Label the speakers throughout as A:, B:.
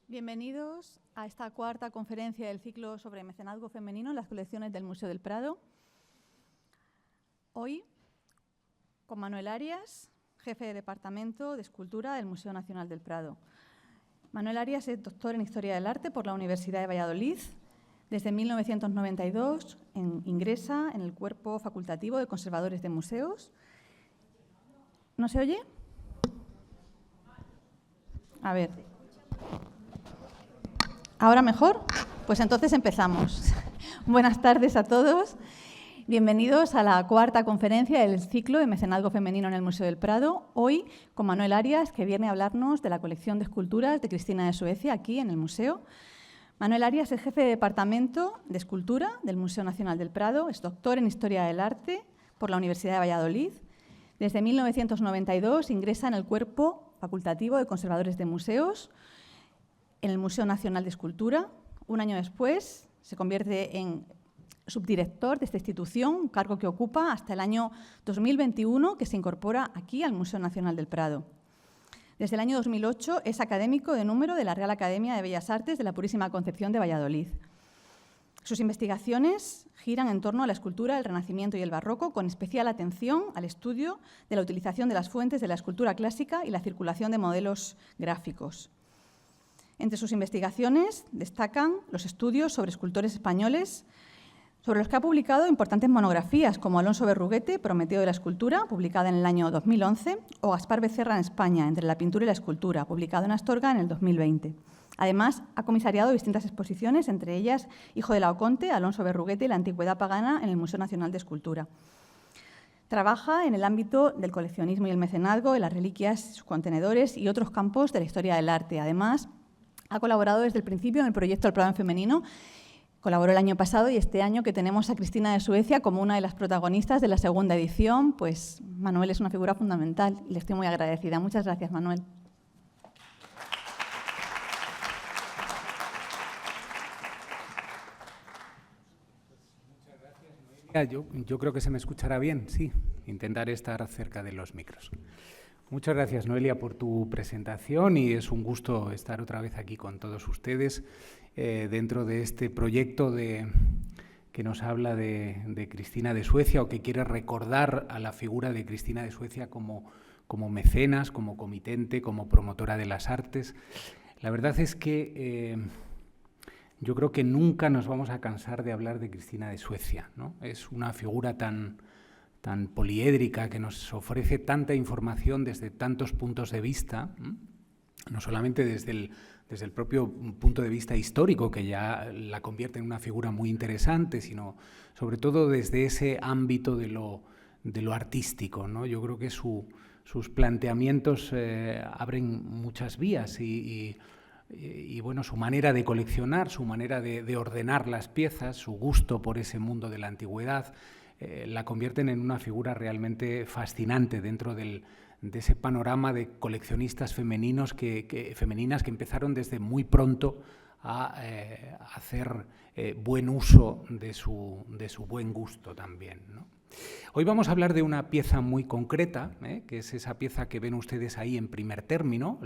A: Bienvenidos a esta cuarta conferencia del ciclo sobre mecenazgo femenino en las colecciones del Museo del Prado. Hoy, con Manuel Arias, jefe de Departamento de Escultura del Museo Nacional del Prado. Manuel Arias es doctor en Historia del Arte por la Universidad de Valladolid. Desde 1992 ingresa en el Cuerpo Facultativo de Conservadores de Museos. ¿No se oye? A ver. ¿Ahora mejor? Pues entonces empezamos. Buenas tardes a todos. Bienvenidos a la cuarta conferencia del ciclo de mecenazgo femenino en el Museo del Prado. Hoy con Manuel Arias, que viene a hablarnos de la colección de esculturas de Cristina de Suecia aquí en el museo. Manuel Arias es jefe de Departamento de Escultura del Museo Nacional del Prado. Es doctor en Historia del Arte por la Universidad de Valladolid. Desde 1992 ingresa en el Cuerpo Facultativo de Conservadores de Museos en el Museo Nacional de Escultura. Un año después se convierte en subdirector de esta institución, un cargo que ocupa hasta el año 2021, que se incorpora aquí al Museo Nacional del Prado. Desde el año 2008 es académico de número de la Real Academia de Bellas Artes de la Purísima Concepción de Valladolid. Sus investigaciones giran en torno a la escultura, el Renacimiento y el Barroco, con especial atención al estudio de la utilización de las fuentes de la escultura clásica y la circulación de modelos gráficos. Entre sus investigaciones destacan los estudios sobre escultores españoles, sobre los que ha publicado importantes monografías, como Alonso Berruguete, Prometeo de la Escultura, publicada en el año 2011, o Gaspar Becerra en España, Entre la Pintura y la Escultura, publicado en Astorga en el 2020. Además, ha comisariado distintas exposiciones, entre ellas Hijo de Laoconte, Alonso Berruguete y la Antigüedad Pagana en el Museo Nacional de Escultura. Trabaja en el ámbito del coleccionismo y el mecenazgo, de las reliquias, sus contenedores y otros campos de la historia del arte. Además, ha colaborado desde el principio en el proyecto El Prado en Femenino. Colaboró el año pasado y este año que tenemos a Cristina de Suecia como una de las protagonistas de la segunda edición, pues Manuel es una figura fundamental y le estoy muy agradecida. Muchas gracias, Manuel.
B: Muchas gracias, Noelia. Yo creo que se me escuchará bien, sí. Intentaré estar cerca de los micros. Muchas gracias, Noelia, por tu presentación y es un gusto estar otra vez aquí con todos ustedes dentro de este proyecto que nos habla de Cristina de Suecia o que quiere recordar a la figura de Cristina de Suecia como mecenas, como comitente, como promotora de las artes. La verdad es que yo creo que nunca nos vamos a cansar de hablar de Cristina de Suecia, ¿no? Es una figura tan poliédrica, que nos ofrece tanta información desde tantos puntos de vista, no solamente desde el propio punto de vista histórico, que ya la convierte en una figura muy interesante, sino sobre todo desde ese ámbito de lo artístico, ¿no? Yo creo que sus planteamientos abren muchas vías y bueno, su manera de coleccionar, su manera de ordenar las piezas, su gusto por ese mundo de la antigüedad, la convierten en una figura realmente fascinante dentro de ese panorama de coleccionistas femeninas que empezaron desde muy pronto a hacer buen uso de su buen gusto también, ¿no? Hoy vamos a hablar de una pieza muy concreta, que es esa pieza que ven ustedes ahí en primer término,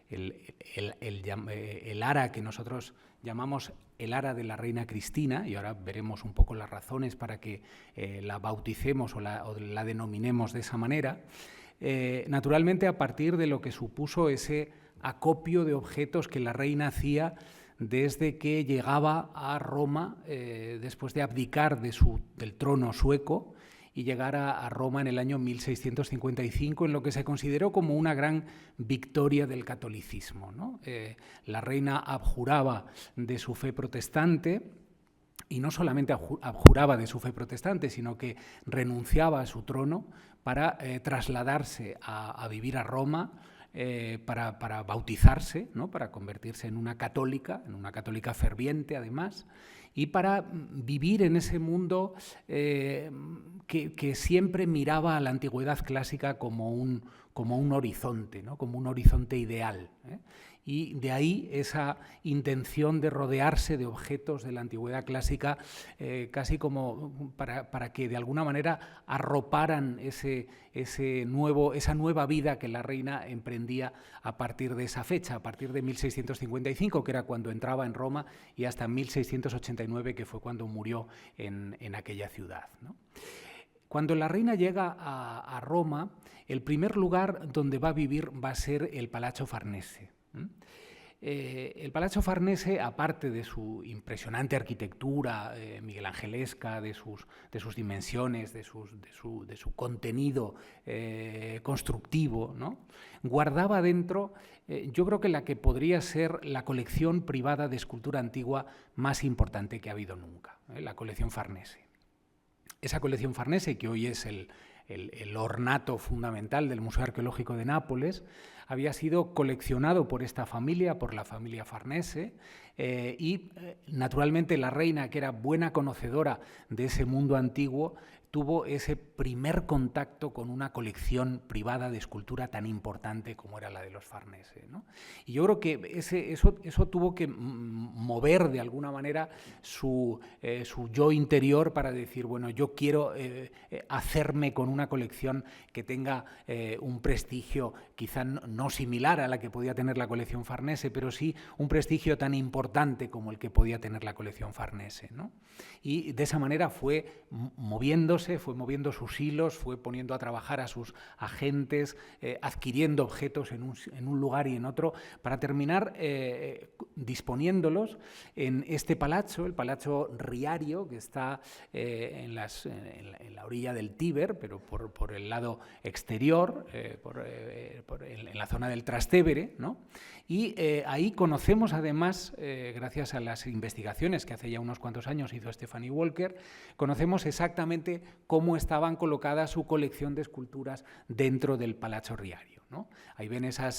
B: el ara que nosotros llamamos el ara de la reina Cristina, y ahora veremos un poco las razones para que la bauticemos o la denominemos de esa manera, naturalmente a partir de lo que supuso ese acopio de objetos que la reina hacía desde que llegaba a Roma, después de abdicar del trono sueco, y llegar a Roma en el año 1655, en lo que se consideró como una gran victoria del catolicismo, ¿no? La reina abjuraba de su fe protestante, y no solamente abjuraba de su fe protestante, sino que renunciaba a su trono para trasladarse a vivir a Roma, para bautizarse, ¿no? Para convertirse en una católica ferviente además, y para vivir en ese mundo que siempre miraba a la antigüedad clásica como un como un horizonte, ¿no? Como un horizonte ideal, ¿eh? Y de ahí esa intención de rodearse de objetos de la antigüedad clásica, casi como para que de alguna manera arroparan esa nueva vida que la reina emprendía a partir de esa fecha, a partir de 1655, que era cuando entraba en Roma, y hasta 1689, que fue cuando murió en aquella ciudad, ¿no? Cuando la reina llega a Roma, el primer lugar donde va a vivir va a ser el Palazzo Farnese. El Palazzo Farnese, aparte de su impresionante arquitectura miguelangelesca, de sus dimensiones, de su contenido constructivo, ¿no?, guardaba dentro, yo creo que la que podría ser la colección privada de escultura antigua más importante que ha habido nunca, la colección Farnese. Esa colección Farnese, que hoy es el ornato fundamental del Museo Arqueológico de Nápoles, había sido coleccionado por esta familia, por la familia Farnese, y naturalmente la reina, que era buena conocedora de ese mundo antiguo, tuvo ese primer contacto con una colección privada de escultura tan importante como era la de los Farnese, ¿no? Y yo creo que eso tuvo que mover de alguna manera su yo interior para decir, bueno, yo quiero hacerme con una colección que tenga un prestigio quizá no similar a la que podía tener la colección Farnese, pero sí un prestigio tan importante como el que podía tener la colección Farnese, ¿no? Y de esa manera fue moviendo sus hilos, fue poniendo a trabajar a sus agentes, adquiriendo objetos en un lugar y en otro, para terminar disponiéndolos en este palazzo, el Palazzo Riario, que está en la orilla del Tíber, pero por el lado exterior, en la zona del Trastevere, ¿no? Y ahí conocemos además, gracias a las investigaciones que hace ya unos cuantos años hizo Stephanie Walker, conocemos exactamente cómo estaban colocadas su colección de esculturas dentro del Palazzo Riario, ¿no? Ahí ven esa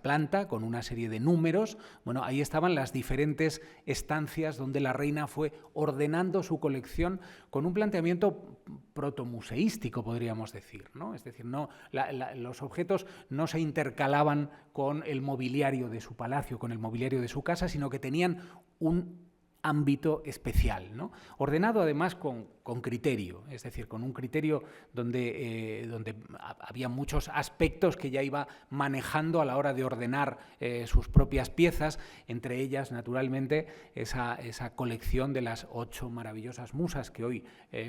B: planta con una serie de números. Bueno, ahí estaban las diferentes estancias donde la reina fue ordenando su colección con un planteamiento protomuseístico, podríamos decir, ¿no? Es decir, los objetos no se intercalaban con el mobiliario de su palacio, con el mobiliario de su casa, sino que tenían un ámbito especial, ¿no? Ordenado además con criterio, es decir, con un criterio donde había muchos aspectos que ya iba manejando a la hora de ordenar sus propias piezas, entre ellas, naturalmente, esa colección de las 8 maravillosas musas que hoy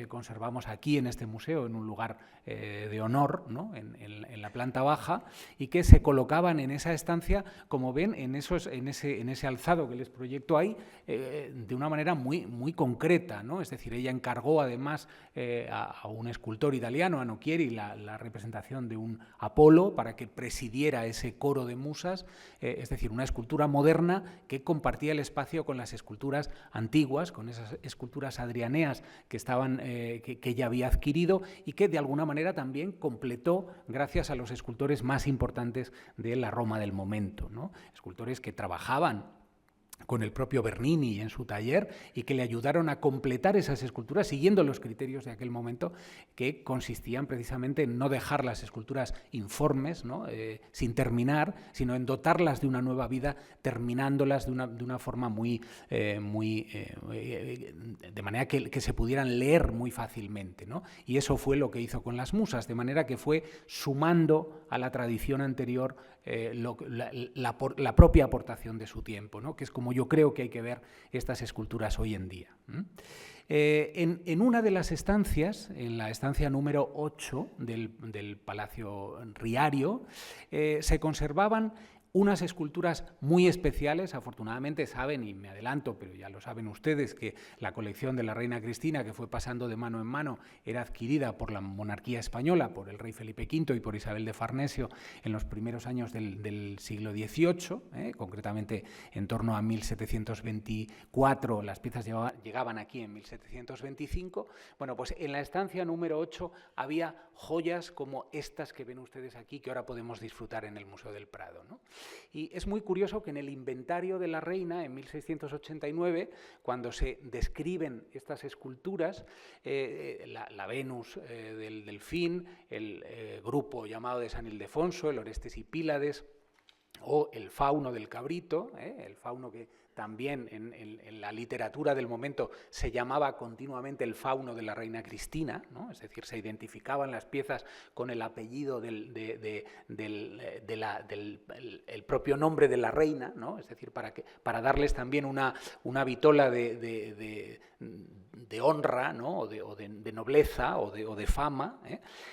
B: conservamos aquí en este museo, en un lugar de honor, ¿no?, en la planta baja, y que se colocaban en esa estancia, como ven, en ese alzado que les proyecto ahí, de una manera muy, muy concreta, ¿no? Es decir, ella encargó además a un escultor italiano, a Nocchieri, la representación de un Apolo para que presidiera ese coro de musas, es decir, una escultura moderna que compartía el espacio con las esculturas antiguas, con esas esculturas adrianeas que ella había adquirido y que de alguna manera también completó gracias a los escultores más importantes de la Roma del momento, ¿no? Escultores que trabajaban con el propio Bernini en su taller y que le ayudaron a completar esas esculturas siguiendo los criterios de aquel momento, que consistían precisamente en no dejar las esculturas informes, ¿no?, sin terminar, sino en dotarlas de una nueva vida, terminándolas de una forma de manera que se pudieran leer muy fácilmente, ¿no? Y eso fue lo que hizo con las musas, de manera que fue sumando a la tradición anterior la propia aportación de su tiempo, ¿no?, que es como yo creo que hay que ver estas esculturas hoy en día. En una de las estancias, en la estancia número 8 del Palacio Riario, se conservaban unas esculturas muy especiales. Afortunadamente saben, y me adelanto, pero ya lo saben ustedes, que la colección de la reina Cristina, que fue pasando de mano en mano, era adquirida por la monarquía española, por el rey Felipe V y por Isabel de Farnesio en los primeros años del siglo XVIII, concretamente en torno a 1724, las piezas llegaban aquí en 1725. Bueno, pues en la estancia número 8 había joyas como estas que ven ustedes aquí, que ahora podemos disfrutar en el Museo del Prado, ¿no? Y es muy curioso que en el inventario de la reina, en 1689, cuando se describen estas esculturas, la Venus del Delfín, el grupo llamado de San Ildefonso, el Orestes y Pílades, o el fauno del cabrito, el fauno que también en la literatura del momento se llamaba continuamente el fauno de la reina Cristina, ¿no? Es decir, se identificaban las piezas con el apellido del propio nombre de la reina, ¿no? Es decir, para darles también una vitola de honra, ¿no? o de nobleza o de fama,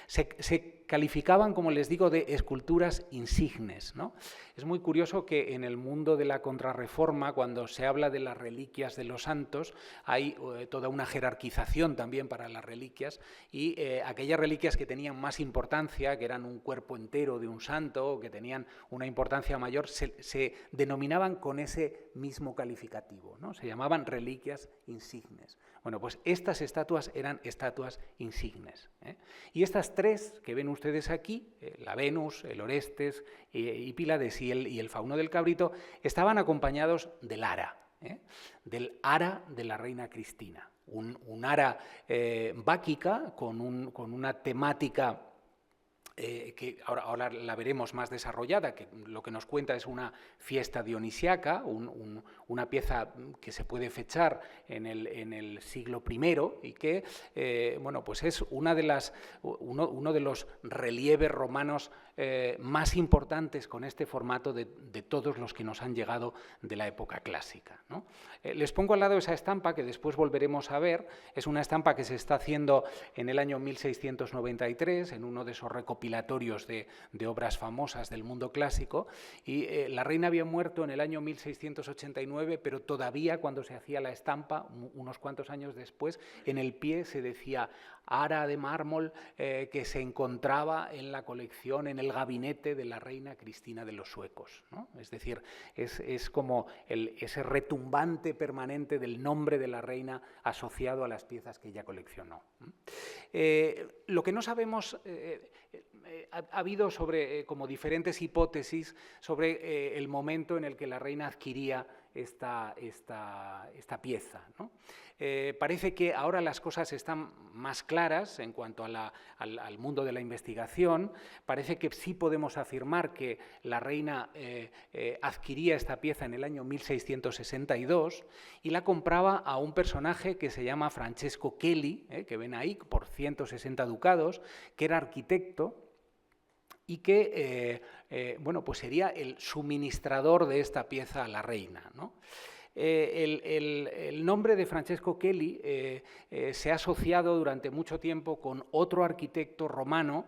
B: se calificaban, como les digo, de esculturas insignes, ¿no? Es muy curioso que en el mundo de la Contrarreforma, cuando se habla de las reliquias de los santos, hay toda una jerarquización también para las reliquias, y aquellas reliquias que tenían más importancia, que eran un cuerpo entero de un santo, que tenían una importancia mayor, se denominaban con ese mismo calificativo, ¿no? Se llamaban reliquias insignes. Bueno, pues estas estatuas eran estatuas insignes, ¿eh? Y estas tres que ven ustedes aquí, la Venus, el Orestes y Pílades y el fauno del cabrito, estaban acompañados del ara, del ara de la reina Cristina, un ara báquica con una temática que ahora la veremos más desarrollada, que lo que nos cuenta es una fiesta dionisiaca, una pieza que se puede fechar en el siglo I y que bueno, pues es uno de los relieves romanos más importantes con este formato de todos los que nos han llegado de la época clásica, ¿no? Les pongo al lado esa estampa que después volveremos a ver. Es una estampa que se está haciendo en el año 1693 en uno de esos recopilatorios de obras famosas del mundo clásico, y la reina había muerto en el año 1689, pero todavía cuando se hacía la estampa, unos cuantos años después, en el pie se decía ara de mármol que se encontraba en la colección, en el gabinete de la reina Cristina de los suecos, ¿no? Es decir, es como ese retumbante permanente del nombre de la reina asociado a las piezas que ella coleccionó. Lo que no sabemos, ha habido como diferentes hipótesis sobre el momento en el que la reina adquiría esta pieza, ¿no? Parece que ahora las cosas están más claras en cuanto al mundo de la investigación. Parece que sí podemos afirmar que la reina adquiría esta pieza en el año 1662 y la compraba a un personaje que se llama Francesco Cheli, que ven ahí, por 160 ducados, que era arquitecto y que bueno, pues sería el suministrador de esta pieza a la reina, ¿no? El nombre de Francesco Cheli se ha asociado durante mucho tiempo con otro arquitecto romano,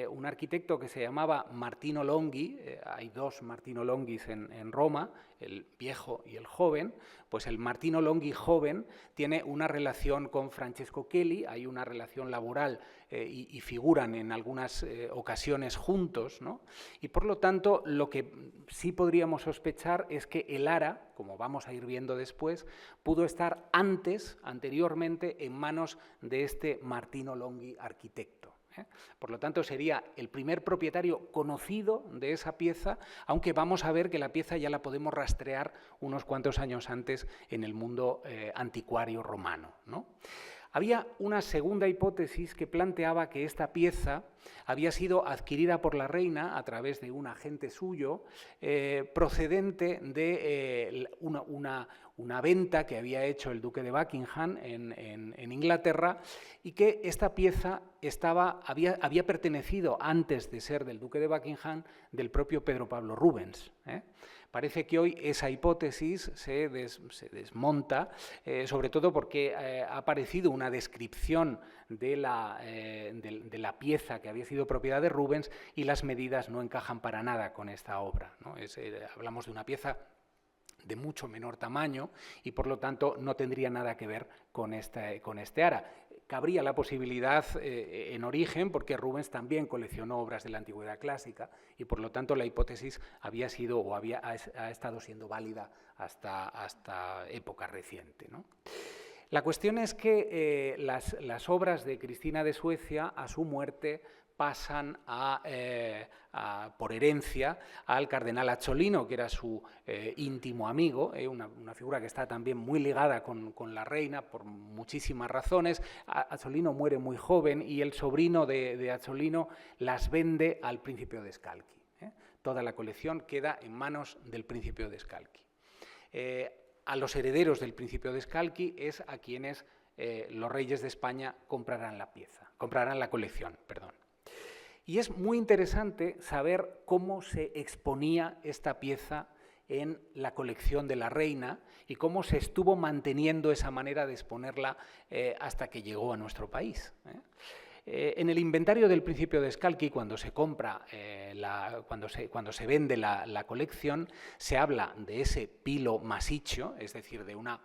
B: un arquitecto que se llamaba Martino Longhi. Hay dos Martino Longhis en Roma, el viejo y el joven. Pues el Martino Longhi joven tiene una relación con Francesco Cheli, hay una relación laboral y figuran en algunas ocasiones juntos, ¿no? Y por lo tanto, lo que sí podríamos sospechar es que el ara, como vamos a ir viendo después, pudo estar anteriormente, en manos de este Martino Longhi arquitecto. Por lo tanto, sería el primer propietario conocido de esa pieza, aunque vamos a ver que la pieza ya la podemos rastrear unos cuantos años antes en el mundo anticuario romano, ¿no? Había una segunda hipótesis que planteaba que esta pieza había sido adquirida por la reina a través de un agente suyo, procedente de una venta que había hecho el duque de Buckingham en Inglaterra, y que esta pieza había pertenecido, antes de ser del duque de Buckingham, del propio Pedro Pablo Rubens, ¿eh? Parece que hoy esa hipótesis se desmonta, sobre todo porque ha aparecido una descripción de la pieza que había sido propiedad de Rubens, y las medidas no encajan para nada con esta obra, ¿no? Hablamos de una pieza de mucho menor tamaño y por lo tanto no tendría nada que ver con este ara. Cabría la posibilidad en origen, porque Rubens también coleccionó obras de la antigüedad clásica, y por lo tanto la hipótesis había sido o ha estado siendo válida hasta época reciente, ¿no? La cuestión es que las obras de Cristina de Suecia, a su muerte, pasan por herencia al cardenal Azzolino, que era su íntimo amigo, una figura que está también muy ligada con la reina por muchísimas razones. Azzolino muere muy joven y el sobrino de Azzolino las vende al Principio de Scalchi. Toda la colección queda en manos del Principio de Scalchi. A los herederos del Principio de Scalchi es a quienes los reyes de España comprarán la colección, perdón. Y es muy interesante saber cómo se exponía esta pieza en la colección de la reina y cómo se estuvo manteniendo esa manera de exponerla hasta que llegó a nuestro país. En el inventario del Principio de Scalchi, cuando se compra, cuando se vende la colección, se habla de ese pilo massiccio, es decir, de una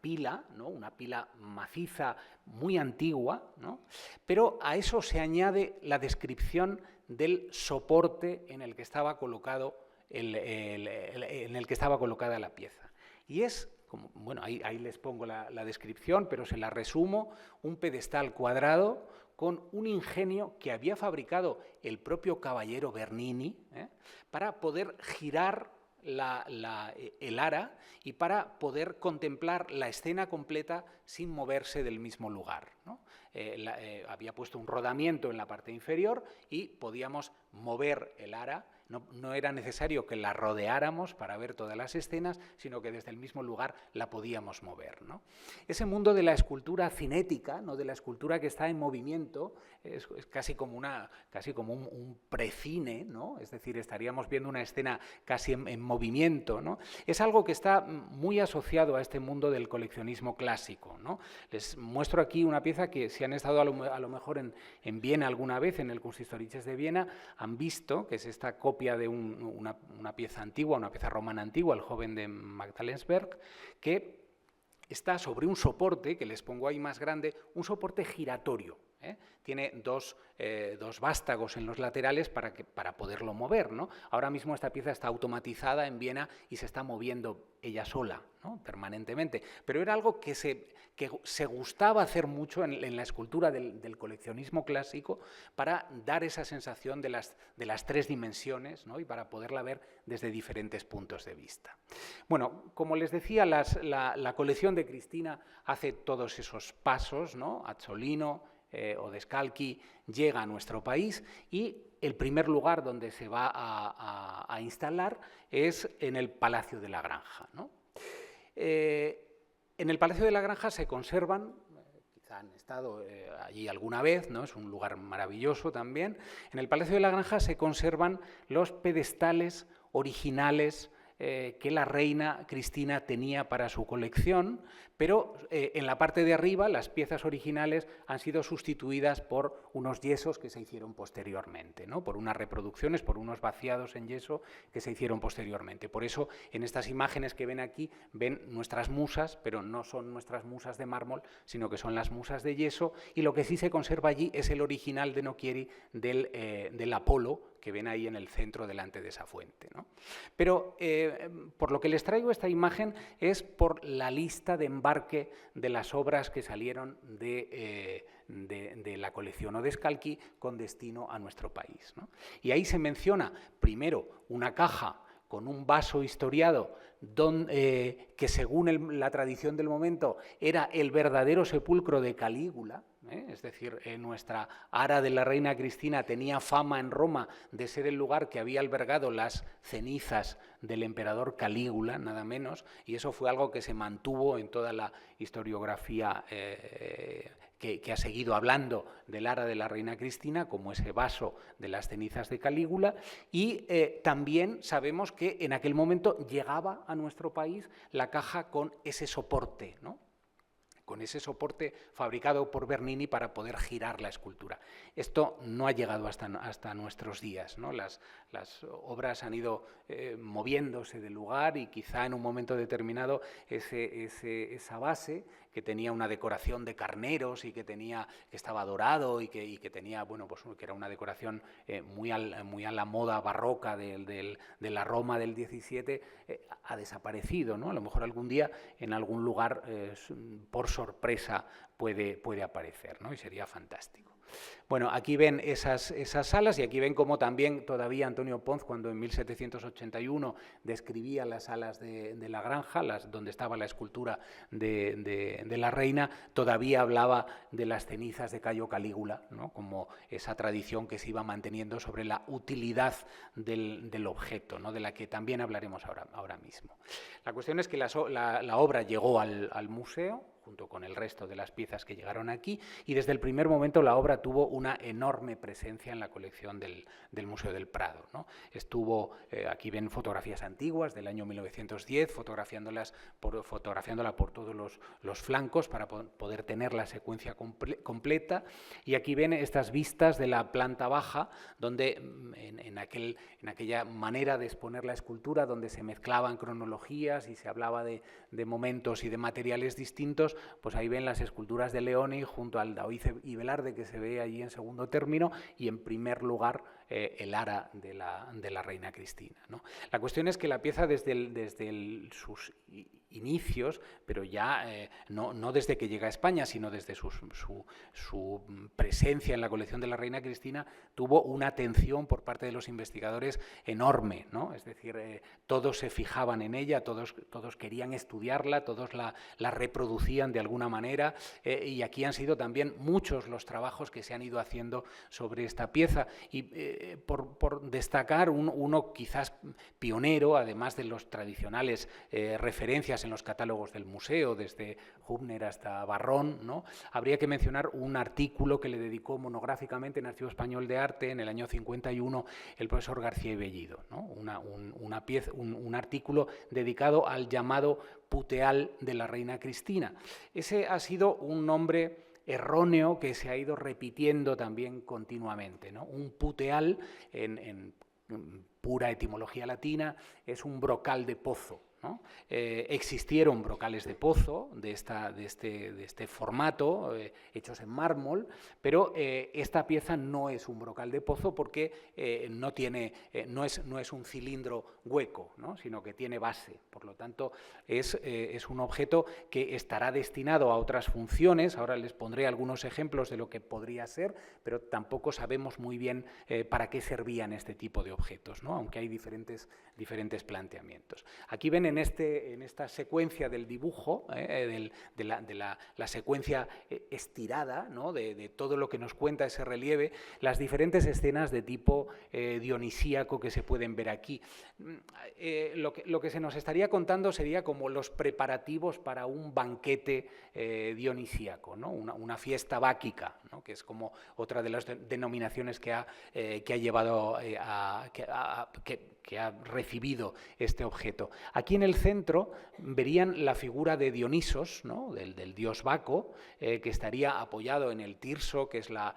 B: pila, ¿no? Una pila maciza muy antigua, ¿no? Pero a eso se añade la descripción del soporte en el que estaba colocada la pieza. Y es, bueno, ahí les pongo la descripción, pero se la resumo: un pedestal cuadrado con un ingenio que había fabricado el propio caballero Bernini, para poder girar el ara y para poder contemplar la escena completa sin moverse del mismo lugar, ¿no? Había puesto un rodamiento en la parte inferior y podíamos mover el ara. No era necesario que la rodeáramos para ver todas las escenas, sino que desde el mismo lugar la podíamos mover, ¿no? Ese mundo de la escultura cinética, ¿no? De la escultura que está en movimiento, es casi como un precine, ¿no? Es decir, estaríamos viendo una escena casi en movimiento, ¿no? Es algo que está muy asociado a este mundo del coleccionismo clásico, ¿no? Les muestro aquí una pieza que, si han estado a lo mejor en Viena alguna vez, en el Kunsthistorisches de Viena, han visto que es esta copia de una pieza antigua, una pieza romana antigua, El joven de Magdalensberg, que está sobre un soporte, que les pongo ahí más grande, un soporte giratorio. Tiene dos vástagos en los laterales para poderlo mover, ¿no? Ahora mismo esta pieza está automatizada en Viena y se está moviendo ella sola, ¿no? Permanentemente. Pero era algo que se gustaba hacer mucho en la escultura del coleccionismo clásico, para dar esa sensación de las tres dimensiones, ¿no? Y para poderla ver desde diferentes puntos de vista. Bueno, como les decía, la colección de Cristina hace todos esos pasos, ¿no? Azzolino o de Scalchi llega a nuestro país y el primer lugar donde se va a instalar es en el Palacio de la Granja, ¿no? En el Palacio de la Granja se conservan, quizá han estado allí alguna vez, ¿no? Es un lugar maravilloso también. En el Palacio de la Granja se conservan los pedestales originales que la reina Cristina tenía para su colección, pero en la parte de arriba las piezas originales han sido sustituidas por unos yesos que se hicieron posteriormente, ¿no? Por unas reproducciones, por unos vaciados en yeso que se hicieron posteriormente. Por eso, en estas imágenes que ven aquí, ven nuestras musas, pero no son nuestras musas de mármol, sino que son las musas de yeso, y lo que sí se conserva allí es el original de Nocchieri del Apolo, que ven ahí en el centro delante de esa fuente, ¿no? Pero por lo que les traigo esta imagen es por la lista de embarque de las obras que salieron de la colección de Scalchi con destino a nuestro país, ¿no? Y ahí se menciona primero una caja con un vaso historiado que, según la tradición del momento, era el verdadero sepulcro de Calígula. Es decir, nuestra ara de la reina Cristina tenía fama en Roma de ser el lugar que había albergado las cenizas del emperador Calígula, nada menos, y eso fue algo que se mantuvo en toda la historiografía que ha seguido hablando del ara de la reina Cristina, como ese vaso de las cenizas de Calígula. Y también sabemos que en aquel momento llegaba a nuestro país la caja con ese soporte, ¿no? Con ese soporte fabricado por Bernini para poder girar la escultura. Esto no ha llegado hasta nuestros días, ¿no? Las obras han ido moviéndose del lugar, y quizá en un momento determinado esa base, que tenía una decoración de carneros y que estaba dorado y que tenía, bueno, pues que era una decoración muy a la moda barroca de la Roma del 17, ha desaparecido, ¿no? A lo mejor algún día en algún lugar por sorpresa puede aparecer, ¿no? Y sería fantástico. Bueno, aquí ven esas salas y aquí ven cómo también todavía Antonio Pons, cuando en 1781 describía las salas de la granja, donde estaba la escultura de la reina, todavía hablaba de las cenizas de Cayo Calígula, ¿no? Como esa tradición que se iba manteniendo sobre la utilidad del objeto, ¿no? De la que también hablaremos ahora mismo. La cuestión es que la obra llegó al museo, junto con el resto de las piezas que llegaron aquí, y desde el primer momento la obra tuvo una enorme presencia en la colección del Museo del Prado, ¿no? Aquí ven fotografías antiguas del año 1910, fotografiándola por todos los flancos para poder tener la secuencia completa, y aquí ven estas vistas de la planta baja, donde en aquella manera de exponer la escultura, donde se mezclaban cronologías y se hablaba de momentos y de materiales distintos, pues ahí ven las esculturas de Leoni junto al Daoíz y Velarde, que se ve allí en segundo término, y en primer lugar el ara de la reina Cristina, ¿no? La cuestión es que la pieza desde sus inicios, pero ya no desde que llega a España, sino desde su presencia en la colección de la reina Cristina, tuvo una atención por parte de los investigadores enorme, ¿no? Es decir, todos se fijaban en ella, todos querían estudiarla, todos la reproducían de alguna manera, y aquí han sido también muchos los trabajos que se han ido haciendo sobre esta pieza, y por destacar uno quizás pionero, además de los tradicionales referencias en los catálogos del museo, desde Hübner hasta Barrón, ¿no? Habría que mencionar un artículo que le dedicó monográficamente en Archivo Español de Arte en el año 51 el profesor García y Bellido, ¿no? Un artículo dedicado al llamado puteal de la reina Cristina. Ese ha sido un nombre erróneo que se ha ido repitiendo también continuamente, ¿no? Un puteal, en pura etimología latina, es un brocal de pozo, ¿no? Existieron brocales de pozo de este formato, hechos en mármol, pero esta pieza no es un brocal de pozo porque no es un cilindro hueco, ¿no? Sino que tiene base. Por lo tanto, es un objeto que estará destinado a otras funciones. Ahora les pondré algunos ejemplos de lo que podría ser, pero tampoco sabemos muy bien para qué servían este tipo de objetos, ¿no? Aunque hay diferentes planteamientos. Aquí ven en esta secuencia del dibujo, de la secuencia estirada, ¿no? de todo lo que nos cuenta ese relieve, las diferentes escenas de tipo dionisíaco que se pueden ver aquí. Lo que se nos estaría contando sería como los preparativos para un banquete dionisíaco, ¿no? Una fiesta báquica, ¿no? Que es como otra de las denominaciones que ha llevado que ha recibido este objeto. Aquí en el centro verían la figura de Dionisos, ¿no? del dios Baco, que estaría apoyado en el tirso, que es la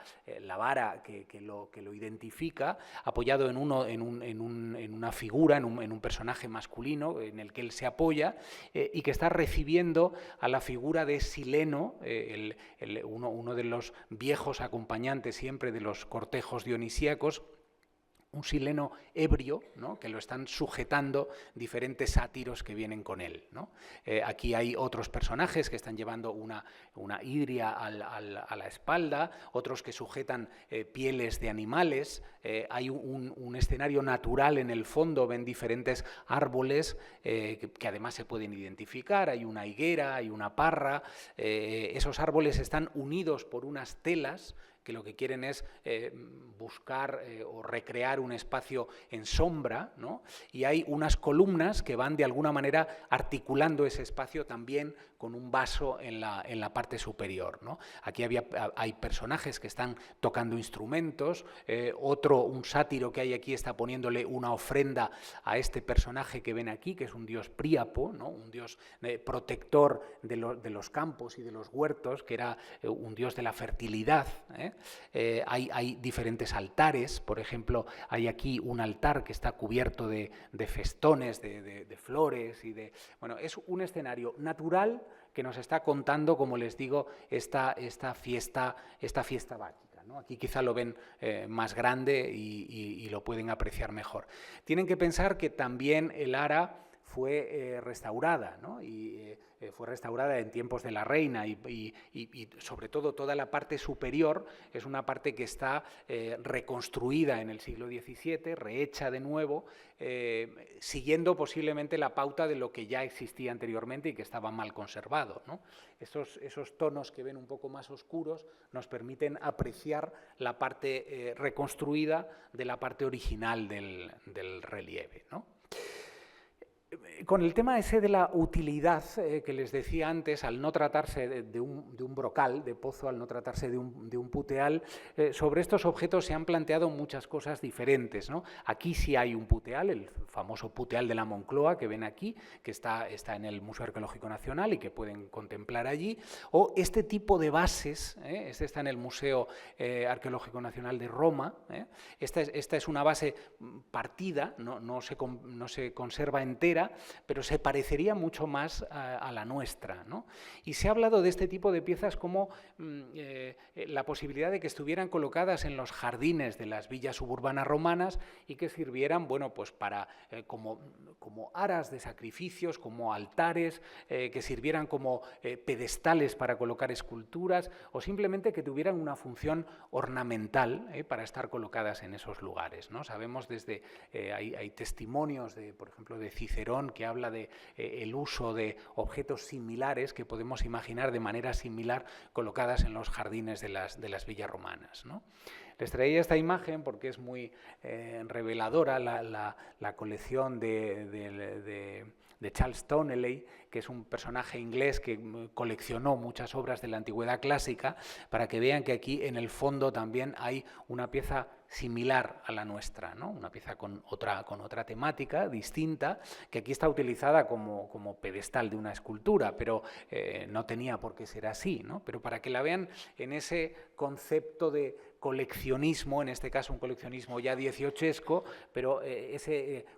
B: vara que lo identifica, apoyado en una figura, en un personaje masculino en el que él se apoya, y que está recibiendo a la figura de Sileno, uno de los viejos acompañantes siempre de los cortejos dionisíacos, un sileno ebrio, ¿no? Que lo están sujetando diferentes sátiros que vienen con él, ¿no? Aquí hay otros personajes que están llevando una hidria a la espalda, otros que sujetan pieles de animales, hay un escenario natural en el fondo, ven diferentes árboles que además se pueden identificar, hay una higuera, hay una parra, esos árboles están unidos por unas telas que lo que quieren es buscar o recrear un espacio en sombra, ¿no? Y hay unas columnas que van de alguna manera articulando ese espacio también con un vaso en la parte superior, ¿no? Aquí hay personajes que están tocando instrumentos, un sátiro que hay aquí está poniéndole una ofrenda a este personaje que ven aquí, que es un dios Príapo, ¿no? Un dios protector de los campos y de los huertos, que era un dios de la fertilidad, ¿eh? Hay diferentes altares, por ejemplo, hay aquí un altar que está cubierto de festones, de flores, bueno, es un escenario natural que nos está contando, como les digo, esta fiesta báquica, ¿no? Aquí quizá lo ven más grande y lo pueden apreciar mejor. Tienen que pensar que también el ara fue restaurada, ¿no? Y fue restaurada en tiempos de la reina y sobre todo toda la parte superior es una parte que está reconstruida en el siglo XVII, rehecha de nuevo, siguiendo posiblemente la pauta de lo que ya existía anteriormente y que estaba mal conservado, ¿no? Esos tonos que ven un poco más oscuros nos permiten apreciar la parte reconstruida de la parte original del relieve, ¿no? Con el tema ese de la utilidad que les decía antes, al no tratarse de un brocal, de pozo, al no tratarse de un puteal, sobre estos objetos se han planteado muchas cosas diferentes, ¿no? Aquí sí hay un puteal, el famoso puteal de la Moncloa que ven aquí, que está en el Museo Arqueológico Nacional y que pueden contemplar allí, o este tipo de bases, este está en el Museo Arqueológico Nacional de Roma, esta es una base partida, no se conserva entera, pero se parecería mucho más a la nuestra, ¿no? Y se ha hablado de este tipo de piezas como la posibilidad de que estuvieran colocadas en los jardines de las villas suburbanas romanas y que sirvieran, bueno, pues para como aras de sacrificios, como altares, que sirvieran como pedestales para colocar esculturas o simplemente que tuvieran una función ornamental para estar colocadas en esos lugares, ¿no? Sabemos desde, hay testimonios, por ejemplo, de Cicerón, que habla de el uso de objetos similares que podemos imaginar de manera similar colocadas en los jardines de las villas romanas, ¿no? Les traía esta imagen porque es muy reveladora la colección de Charles Towneley, que es un personaje inglés que coleccionó muchas obras de la antigüedad clásica, para que vean que aquí en el fondo también hay una pieza similar a la nuestra, ¿no? Una pieza con otra temática distinta, que aquí está utilizada como pedestal de una escultura, pero no tenía por qué ser así, ¿no? Pero para que la vean en ese concepto de coleccionismo, en este caso un coleccionismo ya dieciochesco, pero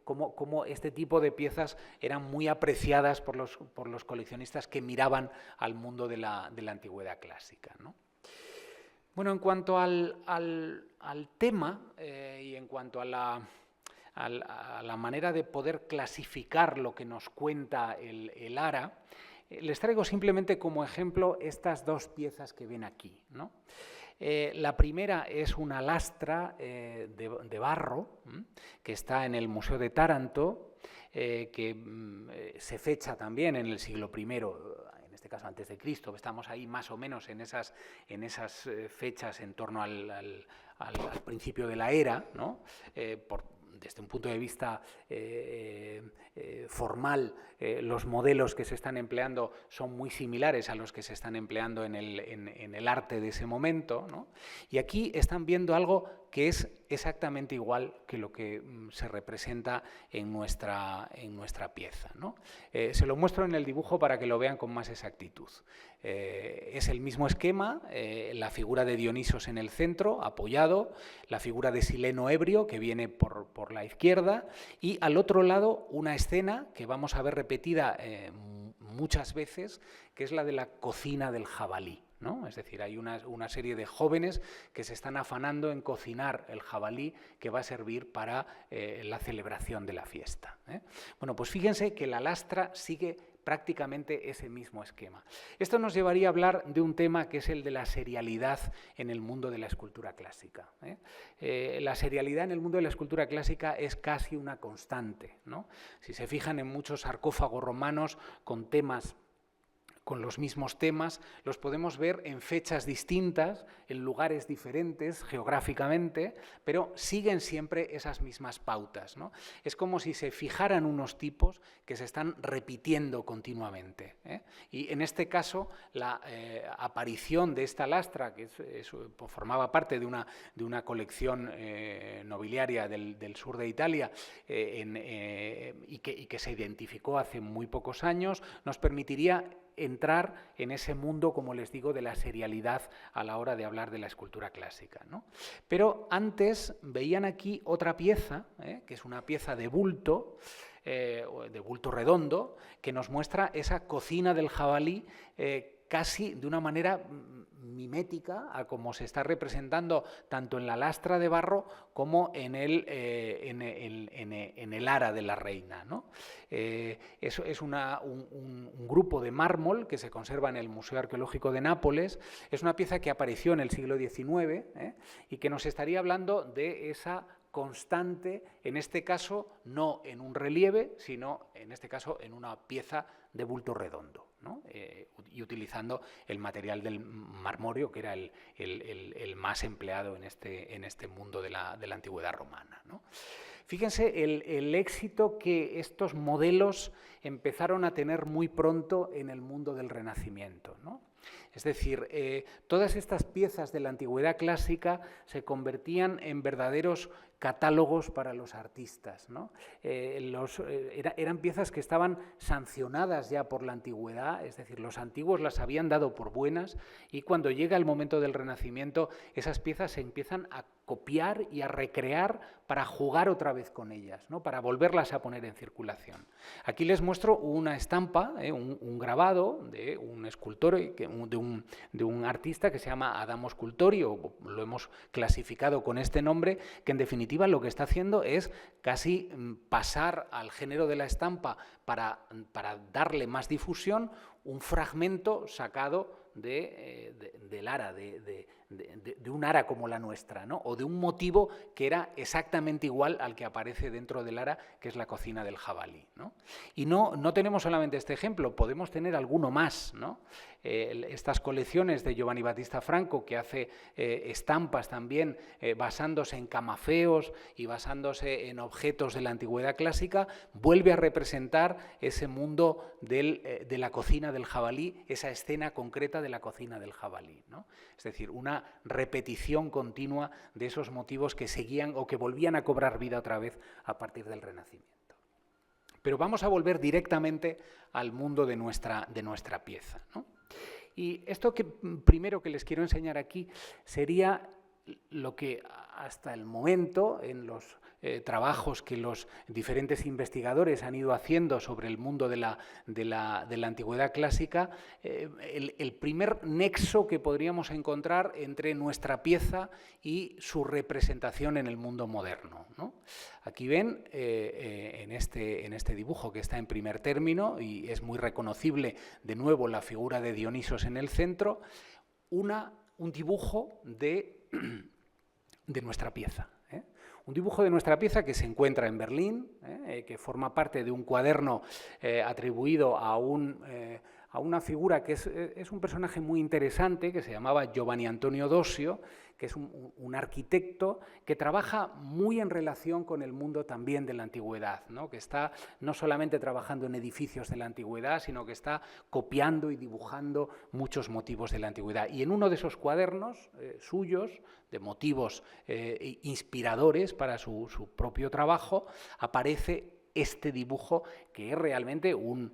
B: como este tipo de piezas eran muy apreciadas por los coleccionistas que miraban al mundo de la antigüedad clásica, ¿no? Bueno, en cuanto al tema y en cuanto a la manera de poder clasificar lo que nos cuenta el Ara, les traigo simplemente como ejemplo estas dos piezas que ven aquí, ¿no? La primera es una lastra de barro que está en el Museo de Taranto, que se fecha también en el siglo I, en este caso antes de Cristo. Estamos ahí más o menos en esas fechas en torno al principio de la era, ¿no? Desde un punto de vista formal, los modelos que se están empleando son muy similares a los que se están empleando en el arte de ese momento, ¿no? Y aquí están viendo algo que es exactamente igual que lo que se representa en nuestra pieza, ¿no? Se lo muestro en el dibujo para que lo vean con más exactitud. Es el mismo esquema, la figura de Dionisos en el centro, apoyado, la figura de Sileno ebrio, que viene por la izquierda, y al otro lado una escena que vamos a ver repetida muchas veces, que es la de la cocina del jabalí, ¿no? Es decir, hay una serie de jóvenes que se están afanando en cocinar el jabalí que va a servir para la celebración de la fiesta, ¿eh? Bueno, pues fíjense que la lastra sigue prácticamente ese mismo esquema. Esto nos llevaría a hablar de un tema que es el de la serialidad en el mundo de la escultura clásica, ¿eh? La serialidad en el mundo de la escultura clásica es casi una constante, ¿no? Si se fijan en muchos sarcófagos romanos con los mismos temas, los podemos ver en fechas distintas, en lugares diferentes geográficamente, pero siguen siempre esas mismas pautas, ¿no? Es como si se fijaran unos tipos que se están repitiendo continuamente, ¿eh? Y en este caso, la aparición de esta lastra, que formaba parte de una colección nobiliaria del sur de Italia y que se identificó hace muy pocos años, nos permitiría entrar en ese mundo, como les digo, de la serialidad a la hora de hablar de la escultura clásica, ¿no? Pero antes veían aquí otra pieza, que es una pieza de bulto redondo, que nos muestra esa cocina del jabalí casi de una manera mimética a como se está representando tanto en la lastra de barro como en el ara de la reina, ¿no? Es un grupo de mármol que se conserva en el Museo Arqueológico de Nápoles. Es una pieza que apareció en el siglo XIX y que nos estaría hablando de esa constante, en este caso no en un relieve, sino en este caso en una pieza de bulto redondo, ¿no? Y utilizando el material del marmóreo, que era el más empleado en este mundo de la antigüedad romana, ¿no? Fíjense el éxito que estos modelos empezaron a tener muy pronto en el mundo del Renacimiento, ¿no? Es decir, todas estas piezas de la antigüedad clásica se convertían en verdaderos catálogos para los artistas, ¿no? Eran piezas que estaban sancionadas ya por la antigüedad, es decir, los antiguos las habían dado por buenas y cuando llega el momento del Renacimiento esas piezas se empiezan a copiar y a recrear para jugar otra vez con ellas, ¿no? Para volverlas a poner en circulación. Aquí les muestro una estampa, un grabado de un escultor, de un artista que se llama Adamo Scultori, o lo hemos clasificado con este nombre, que en definitiva lo que está haciendo es casi pasar al género de la estampa para darle más difusión, un fragmento sacado del ara, de un ara como la nuestra, ¿no? O de un motivo que era exactamente igual al que aparece dentro del ara, que es la cocina del jabalí, ¿no? Y no tenemos solamente este ejemplo, podemos tener alguno más, ¿no? Estas colecciones de Giovanni Battista Franco, que hace estampas también basándose en camafeos y basándose en objetos de la antigüedad clásica, vuelve a representar ese mundo de la cocina del jabalí, esa escena concreta de la cocina del jabalí, ¿no? Es decir, una repetición continua de esos motivos que seguían o que volvían a cobrar vida otra vez a partir del Renacimiento. Pero vamos a volver directamente al mundo de nuestra pieza, ¿no? Y esto primero que les quiero enseñar aquí sería lo que hasta el momento en los trabajos que los diferentes investigadores han ido haciendo sobre el mundo de la antigüedad clásica, el primer nexo que podríamos encontrar entre nuestra pieza y su representación en el mundo moderno, ¿no? Aquí ven en este dibujo que está en primer término y es muy reconocible de nuevo la figura de Dionisos en el centro, un dibujo de nuestra pieza. Un dibujo de nuestra pieza que se encuentra en Berlín, que forma parte de un cuaderno atribuido a una figura que es un personaje muy interesante, que se llamaba Giovanni Antonio Dosio, que es un arquitecto que trabaja muy en relación con el mundo también de la antigüedad, ¿no? Que está no solamente trabajando en edificios de la antigüedad, sino que está copiando y dibujando muchos motivos de la antigüedad. Y en uno de esos cuadernos suyos, de motivos inspiradores para su propio trabajo, aparece este dibujo que es realmente un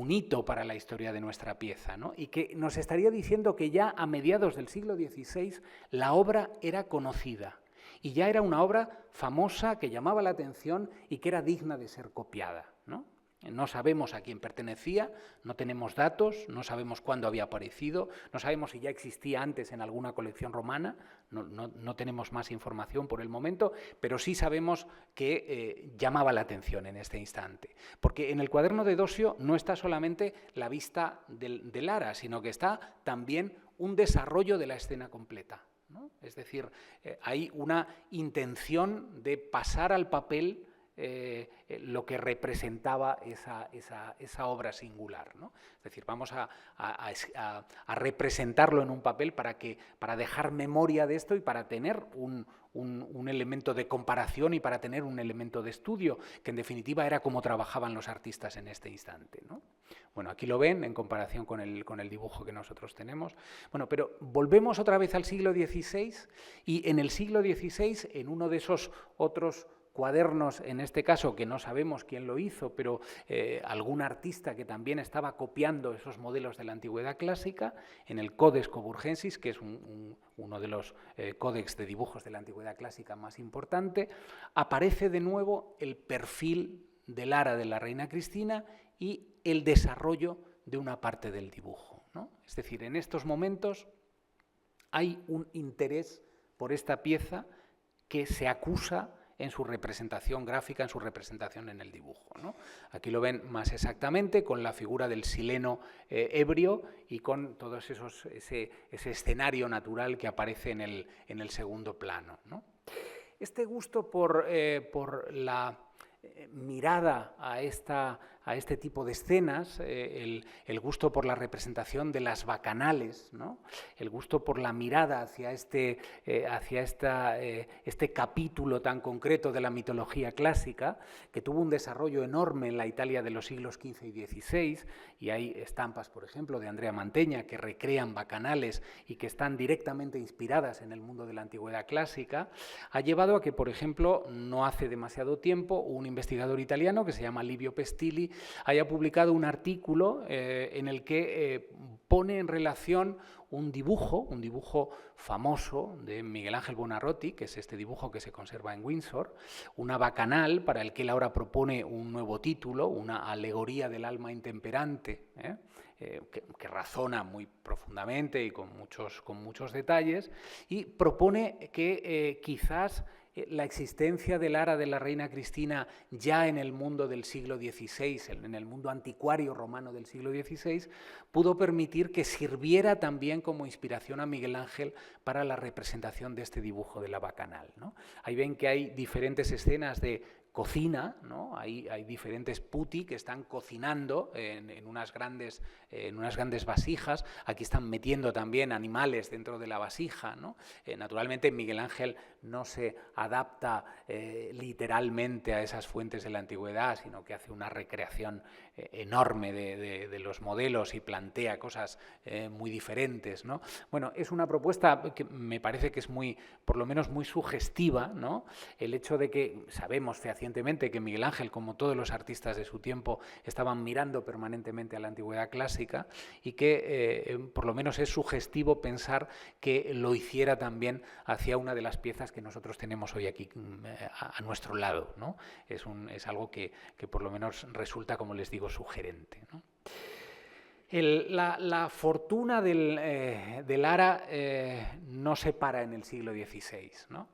B: hito para la historia de nuestra pieza, ¿no? Y que nos estaría diciendo que ya a mediados del siglo XVI la obra era conocida y ya era una obra famosa que llamaba la atención y que era digna de ser copiada, ¿no? No sabemos a quién pertenecía, no tenemos datos, no sabemos cuándo había aparecido, no sabemos si ya existía antes en alguna colección romana, no tenemos más información por el momento, pero sí sabemos que llamaba la atención en este instante. Porque en el cuaderno de Dosio no está solamente la vista del ara, sino que está también un desarrollo de la escena completa, ¿no? Es decir, hay una intención de pasar al papel lo que representaba esa obra singular, ¿no? Es decir, vamos a representarlo en un papel para dejar memoria de esto y para tener un elemento de comparación y para tener un elemento de estudio, que en definitiva era como trabajaban los artistas en este instante, ¿no? Bueno, aquí lo ven en comparación con el dibujo que nosotros tenemos. Bueno, pero volvemos otra vez al siglo XVI y en el siglo XVI, en uno de esos otros cuadernos, en este caso, que no sabemos quién lo hizo, pero algún artista que también estaba copiando esos modelos de la antigüedad clásica, en el Codex Coburgensis, que es uno de los códex de dibujos de la antigüedad clásica más importante, aparece de nuevo el perfil del ara de la reina Cristina y el desarrollo de una parte del dibujo, ¿no? Es decir, en estos momentos hay un interés por esta pieza que se acusa en su representación gráfica, en su representación en el dibujo, ¿no? Aquí lo ven más exactamente con la figura del sileno ebrio y con todos ese escenario natural que aparece en el segundo plano, ¿no? Este gusto por la mirada a este tipo de escenas, el gusto por la representación de las bacanales, ¿no? El gusto por la mirada hacia este capítulo tan concreto de la mitología clásica, que tuvo un desarrollo enorme en la Italia de los siglos XV y XVI, y hay estampas, por ejemplo, de Andrea Mantegna que recrean bacanales y que están directamente inspiradas en el mundo de la antigüedad clásica, ha llevado a que, por ejemplo, no hace demasiado tiempo, un investigador italiano que se llama Livio Pestilli haya publicado un artículo en el que pone en relación un dibujo famoso de Miguel Ángel Buonarroti, que es este dibujo que se conserva en Windsor, una bacanal para el que él ahora propone un nuevo título, una alegoría del alma intemperante, que razona muy profundamente y con muchos detalles, y propone que quizás la existencia del ara de la reina Cristina ya en el mundo del siglo XVI, en el mundo anticuario romano del siglo XVI, pudo permitir que sirviera también como inspiración a Miguel Ángel para la representación de este dibujo de la bacanal, ¿no? Ahí ven que hay diferentes escenas de cocina, ¿no? Hay diferentes putti que están cocinando en unas grandes vasijas. Aquí están metiendo también animales dentro de la vasija, ¿no? Naturalmente Miguel Ángel no se adapta literalmente a esas fuentes de la antigüedad, sino que hace una recreación enorme de los modelos y plantea cosas muy diferentes, ¿no? Bueno, es una propuesta que me parece que es por lo menos muy sugestiva, ¿no? El hecho de que sabemos fehacientemente que Miguel Ángel, como todos los artistas de su tiempo, estaban mirando permanentemente a la antigüedad clásica y que por lo menos es sugestivo pensar que lo hiciera también hacia una de las piezas que nosotros tenemos hoy aquí a nuestro lado, ¿no? Es algo que por lo menos resulta, como les digo, sugerente, ¿no? La fortuna del ara no se para en el siglo XVI, ¿no?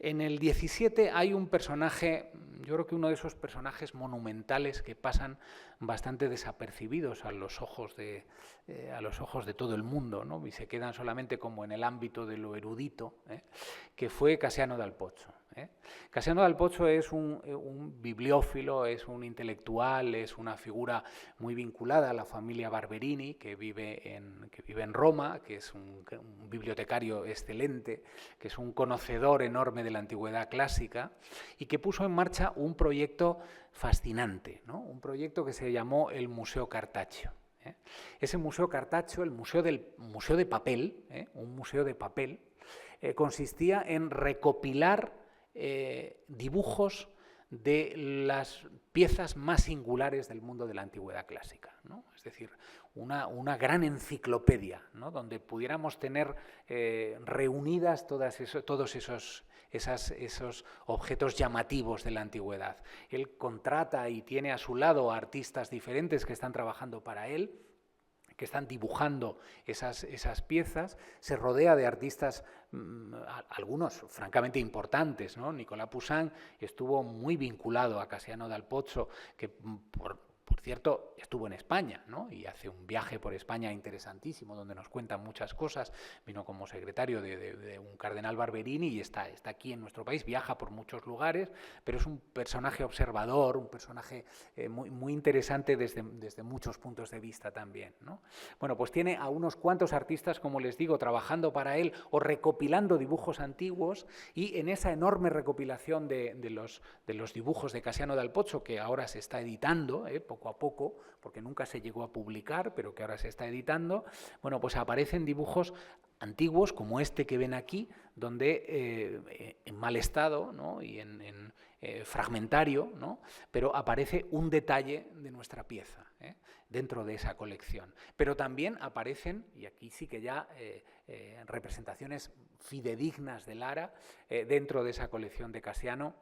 B: En el XVII hay un personaje, yo creo que uno de esos personajes monumentales que pasan bastante desapercibidos a los ojos de todo el mundo, ¿no? Y se quedan solamente como en el ámbito de lo erudito, que fue Casiano dal Pozzo. Casiano dal Pozzo es un bibliófilo, es un intelectual, es una figura muy vinculada a la familia Barberini, que vive en Roma, que es un bibliotecario excelente, que es un conocedor enorme de la antigüedad clásica y que puso en marcha un proyecto fascinante, ¿no? Un proyecto que se llamó el Museo Cartaccio. Ese Museo Cartaccio, el museo de papel, un museo de papel, consistía en recopilar dibujos de las piezas más singulares del mundo de la antigüedad clásica, ¿no? Es decir, una gran enciclopedia, ¿no? Donde pudiéramos tener reunidas todos esos objetos llamativos de la antigüedad. Él contrata y tiene a su lado a artistas diferentes que están trabajando para él, que están dibujando esas piezas, se rodea de artistas, algunos francamente importantes, ¿no? Nicolas Poussin estuvo muy vinculado a Casiano dal Pozzo, que por cierto, estuvo en España, ¿no? Y hace un viaje por España interesantísimo, donde nos cuentan muchas cosas. Vino como secretario de un cardenal Barberini y está aquí en nuestro país, viaja por muchos lugares, pero es un personaje observador, un personaje muy interesante desde muchos puntos de vista también, ¿no? Bueno, pues tiene a unos cuantos artistas, como les digo, trabajando para él o recopilando dibujos antiguos, y en esa enorme recopilación de los dibujos de Casiano dal Pozzo, que ahora se está editando, poco a poco, porque nunca se llegó a publicar, pero que ahora se está editando, bueno, pues aparecen dibujos antiguos como este que ven aquí, donde en mal estado, ¿no? Y en fragmentario, ¿no? Pero aparece un detalle de nuestra pieza dentro de esa colección. Pero también aparecen, y aquí sí que ya representaciones fidedignas del ara dentro de esa colección de Casiano,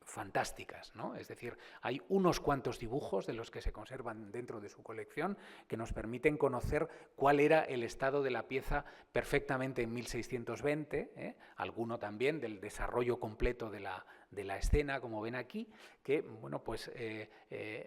B: fantásticas, ¿no? Es decir, hay unos cuantos dibujos de los que se conservan dentro de su colección que nos permiten conocer cuál era el estado de la pieza perfectamente en 1620, alguno también del desarrollo completo de la escena, como ven aquí, que bueno, pues,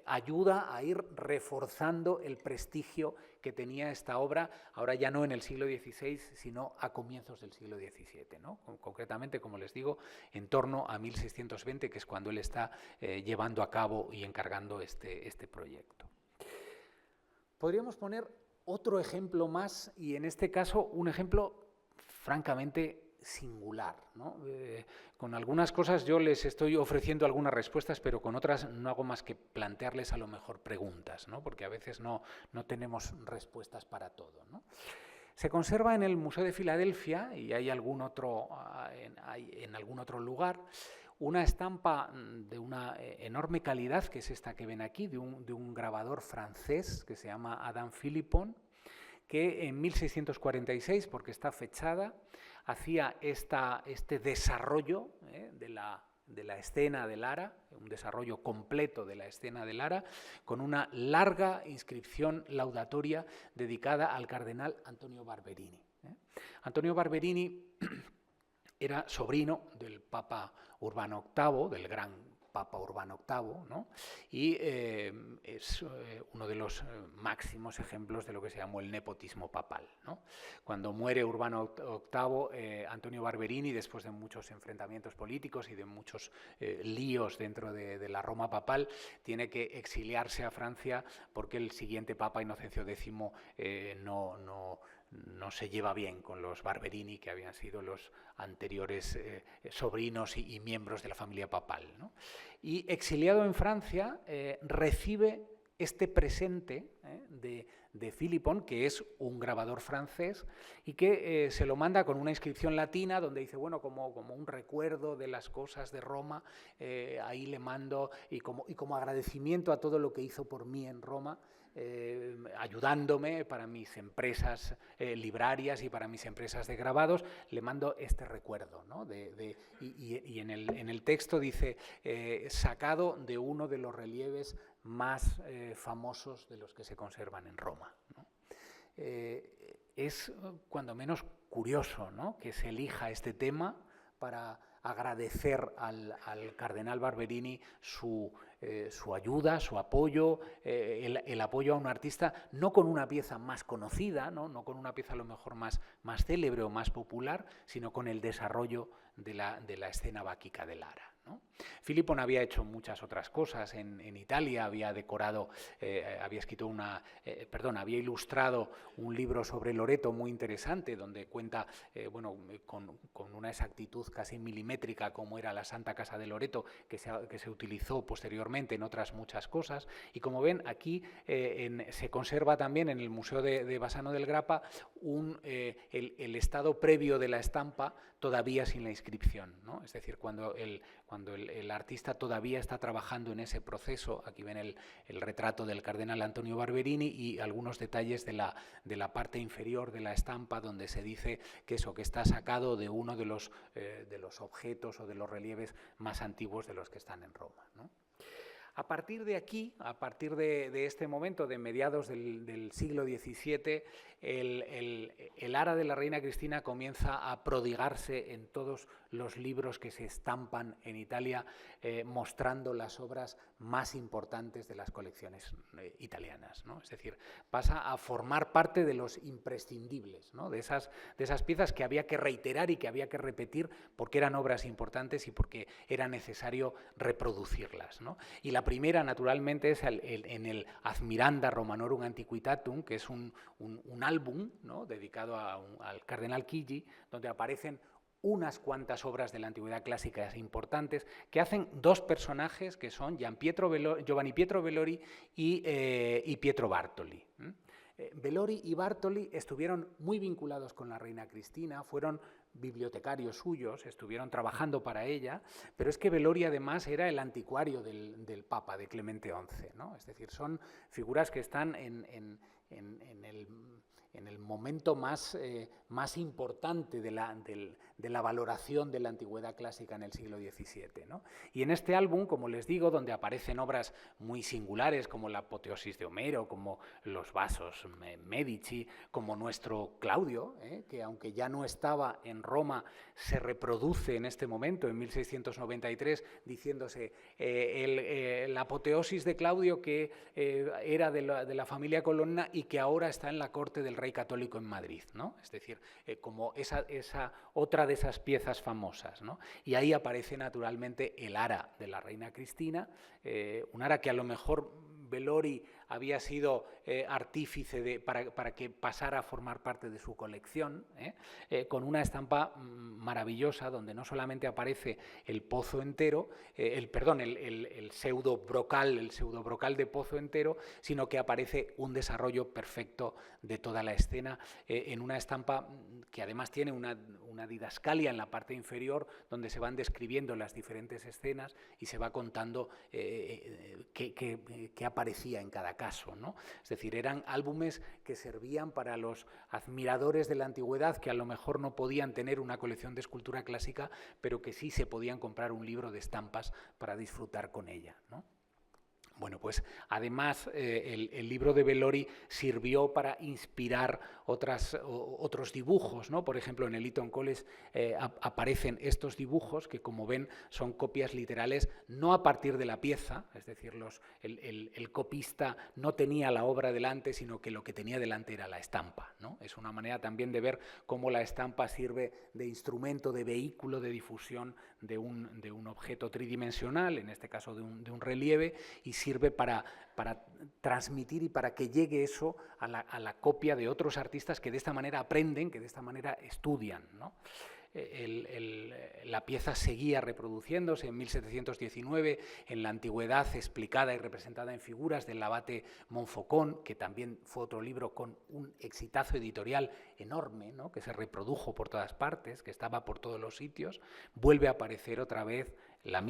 B: ayuda a ir reforzando el prestigio que tenía esta obra, ahora ya no en el siglo XVI, sino a comienzos del siglo XVII, ¿no? Concretamente, como les digo, en torno a 1620, que es cuando él está llevando a cabo y encargando este proyecto. Podríamos poner otro ejemplo más, y en este caso un ejemplo francamente singular, ¿no? Con algunas cosas yo les estoy ofreciendo algunas respuestas, pero con otras no hago más que plantearles a lo mejor preguntas, ¿no? Porque a veces no tenemos respuestas para todo, ¿no? Se conserva en el Museo de Filadelfia, y hay algún otro, en algún otro lugar, una estampa de una enorme calidad, que es esta que ven aquí, de un grabador francés que se llama Adam Philippon, que en 1646, porque está fechada, hacía este desarrollo de la escena de Lara, un desarrollo completo de la escena de Lara, con una larga inscripción laudatoria dedicada al cardenal Antonio Barberini. Antonio Barberini era sobrino del Papa Urbano VIII, del gran Papa Urbano VIII, ¿no? Y es uno de los máximos ejemplos de lo que se llamó el nepotismo papal, ¿no? Cuando muere Urbano VIII, Antonio Barberini, después de muchos enfrentamientos políticos y de muchos líos dentro de la Roma papal, tiene que exiliarse a Francia porque el siguiente Papa, Inocencio X, no se lleva bien con los Barberini, que habían sido los anteriores sobrinos y miembros de la familia papal, ¿no? Y exiliado en Francia, recibe este presente de Philippon, que es un grabador francés, y que se lo manda con una inscripción latina donde dice, bueno, como un recuerdo de las cosas de Roma, ahí le mando, y como agradecimiento a todo lo que hizo por mí en Roma, ayudándome para mis empresas librarias y para mis empresas de grabados, le mando este recuerdo, ¿no? Y en el texto dice, sacado de uno de los relieves más famosos de los que se conservan en Roma, ¿no? Es cuando menos curioso, ¿no?, que se elija este tema para agradecer al cardenal Barberini su ayuda, su apoyo, el apoyo a un artista, no con una pieza más conocida, no con una pieza a lo mejor más célebre o más popular, sino con el desarrollo de la escena báquica de Lara, ¿no? Philippon había hecho muchas otras cosas en Italia, había decorado, había ilustrado un libro sobre Loreto muy interesante, donde cuenta, con una exactitud casi milimétrica, como era la Santa Casa de Loreto, que se utilizó posteriormente en otras muchas cosas. Y como ven, aquí se conserva también en el Museo de Bassano del Grappa el estado previo de la estampa, todavía sin la inscripción, ¿no? Es decir, cuando el artista todavía está trabajando en ese proceso. Aquí ven el retrato del cardenal Antonio Barberini y algunos detalles de la parte inferior de la estampa, donde se dice que está sacado de uno de los objetos o de los relieves más antiguos de los que están en Roma, ¿no? A partir de aquí, a partir de este momento, de mediados del siglo XVII, el ara de la reina Cristina comienza a prodigarse en todos los libros que se estampan en Italia, mostrando las obras más importantes de las colecciones italianas, ¿no? Es decir, pasa a formar parte de los imprescindibles, ¿no?, de esas piezas que había que reiterar y que había que repetir porque eran obras importantes y porque era necesario reproducirlas, ¿no? Y la primera, naturalmente, es en el Admiranda Romanorum Antiquitatum, que es un álbum, ¿no?, dedicado al cardenal Chigi, donde aparecen unas cuantas obras de la antigüedad clásica importantes que hacen dos personajes que son Giovanni Pietro Velori y Pietro Bartoli. Velori y Bartoli estuvieron muy vinculados con la reina Cristina, fueron bibliotecarios suyos, estuvieron trabajando para ella, pero es que Velori además era el anticuario del Papa, de Clemente XI, ¿no? Es decir, son figuras que están en el momento más importante de la valoración de la antigüedad clásica en el siglo XVII, ¿no? Y en este álbum, como les digo, donde aparecen obras muy singulares como la Apoteosis de Homero, como los vasos Medici, como nuestro Claudio, que aunque ya no estaba en Roma, se reproduce en este momento, en 1693, diciéndose la apoteosis de Claudio, que era de la familia Colonna y que ahora está en la corte del rey católico en Madrid, ¿no? Es decir, como esa otra de esas piezas famosas, ¿no? Y ahí aparece naturalmente el ara de la reina Cristina, un ara que a lo mejor Bellori había sido artífice para que pasara a formar parte de su colección, con una estampa maravillosa donde no solamente aparece el pozo entero, el pseudo-brocal de pozo entero, sino que aparece un desarrollo perfecto de toda la escena en una estampa que además tiene una didascalia en la parte inferior donde se van describiendo las diferentes escenas y se va contando qué aparecía en cada caso, ¿no? Es decir, eran álbumes que servían para los admiradores de la antigüedad que a lo mejor no podían tener una colección de escultura clásica, pero que sí se podían comprar un libro de estampas para disfrutar con ella, ¿no? Bueno, pues además el libro de Bellori sirvió para inspirar otros dibujos, ¿no? Por ejemplo, en el Eton College aparecen estos dibujos que, como ven, son copias literales, no a partir de la pieza, es decir, el copista no tenía la obra delante, sino que lo que tenía delante era la estampa, ¿no? Es una manera también de ver cómo la estampa sirve de instrumento, de vehículo de difusión de un objeto tridimensional, en este caso de un relieve, y sirve para transmitir y para que llegue eso a la copia de otros artistas que de esta manera aprenden, que de esta manera estudian, ¿no? La pieza seguía reproduciéndose en 1719 en la antigüedad explicada y representada en figuras del abate Montfaucon, que también fue otro libro con un exitazo editorial enorme, ¿no? Que se reprodujo por todas partes, que estaba por todos los sitios. Vuelve a aparecer otra vez el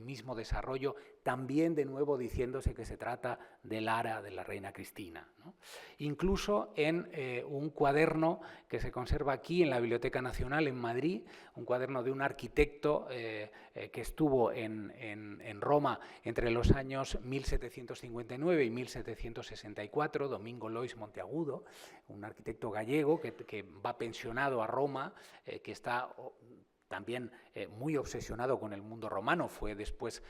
B: mismo desarrollo, también de nuevo diciéndose que se trata del ara de la reina Cristina, ¿no? Incluso en un cuaderno que se conserva aquí en la Biblioteca Nacional en Madrid, un cuaderno de un arquitecto que estuvo en Roma entre los años 1759 y 1764, Domingo Lois Monteagudo, un arquitecto gallego que va pensionado a Roma, que está también muy obsesionado con el mundo romano, fue después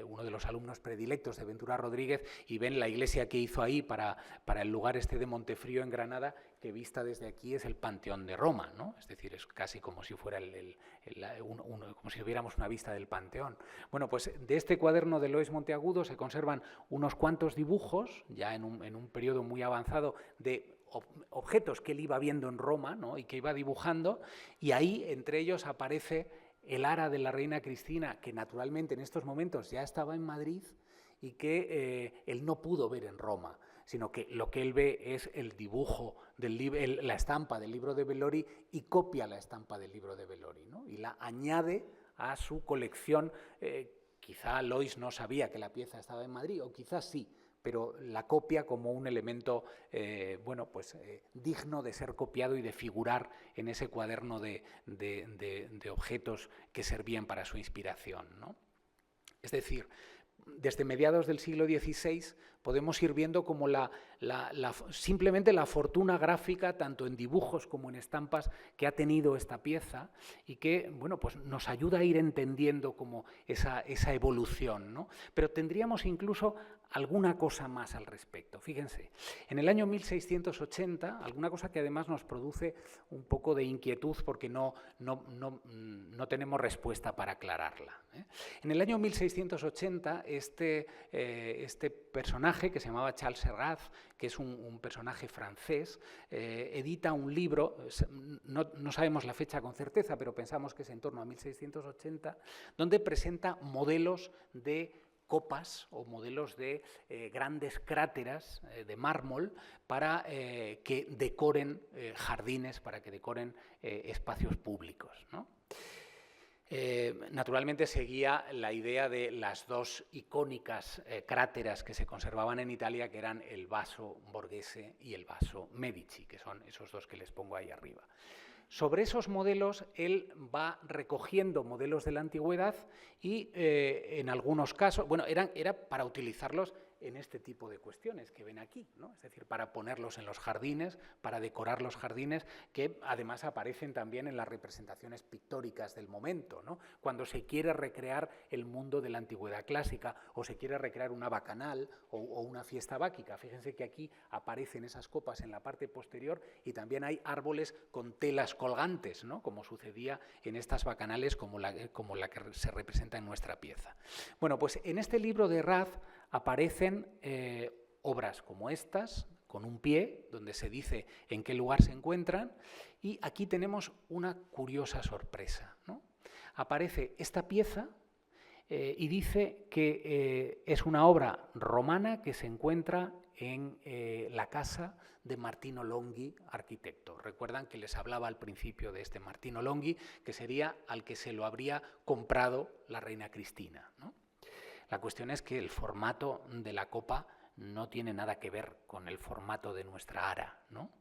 B: uno de los alumnos predilectos de Ventura Rodríguez, y ven la iglesia que hizo ahí para el lugar este de Montefrío en Granada, que vista desde aquí es el Panteón de Roma, ¿no? Es decir, es casi como si fuera como si tuviéramos una vista del Panteón. Bueno, pues de este cuaderno de Lois Monteagudo se conservan unos cuantos dibujos, ya en un periodo muy avanzado, de objetos que él iba viendo en Roma, ¿no? Y que iba dibujando, y ahí entre ellos aparece el ara de la reina Cristina, que naturalmente en estos momentos ya estaba en Madrid y que él no pudo ver en Roma, sino que lo que él ve es el dibujo, la estampa del libro de Bellori, y copia la estampa del libro de Bellori, ¿no? Y la añade a su colección. Quizá Lois no sabía que la pieza estaba en Madrid, o quizás sí, pero la copia como un elemento digno de ser copiado y de figurar en ese cuaderno de objetos que servían para su inspiración, ¿no? Es decir, desde mediados del siglo XVI podemos ir viendo como simplemente la fortuna gráfica, tanto en dibujos como en estampas, que ha tenido esta pieza, y que, bueno, pues nos ayuda a ir entendiendo como esa evolución, ¿no? Pero tendríamos incluso alguna cosa más al respecto. Fíjense, en el año 1680, alguna cosa que además nos produce un poco de inquietud porque no tenemos respuesta para aclararla, ¿eh? En el año 1680, este personaje, que se llamaba Charles Serraz, que es un personaje francés, edita un libro, no sabemos la fecha con certeza, pero pensamos que es en torno a 1680, donde presenta modelos de copas o modelos de grandes cráteras de mármol para que decoren jardines, para que decoren espacios públicos, ¿no? Naturalmente seguía la idea de las dos icónicas cráteras que se conservaban en Italia, que eran el vaso Borghese y el vaso Medici, que son esos dos que les pongo ahí arriba. Sobre esos modelos, él va recogiendo modelos de la antigüedad y en algunos casos, bueno, era para utilizarlos en este tipo de cuestiones que ven aquí, ¿no? Es decir, para ponerlos en los jardines, para decorar los jardines, que además aparecen también en las representaciones pictóricas del momento, ¿no? Cuando se quiere recrear el mundo de la antigüedad clásica o se quiere recrear una bacanal o una fiesta báquica. Fíjense que aquí aparecen esas copas en la parte posterior y también hay árboles con telas colgantes, ¿no? Como sucedía en estas bacanales como la que se representa en nuestra pieza. Bueno, pues en este libro de Raz aparecen obras como estas, con un pie, donde se dice en qué lugar se encuentran, y aquí tenemos una curiosa sorpresa, ¿no? Aparece esta pieza y dice que es una obra romana que se encuentra en la casa de Martino Longhi, arquitecto. Recuerdan que les hablaba al principio de este Martino Longhi, que sería al que se lo habría comprado la reina Cristina, ¿no? La cuestión es que el formato de la copa no tiene nada que ver con el formato de nuestra ara, ¿no?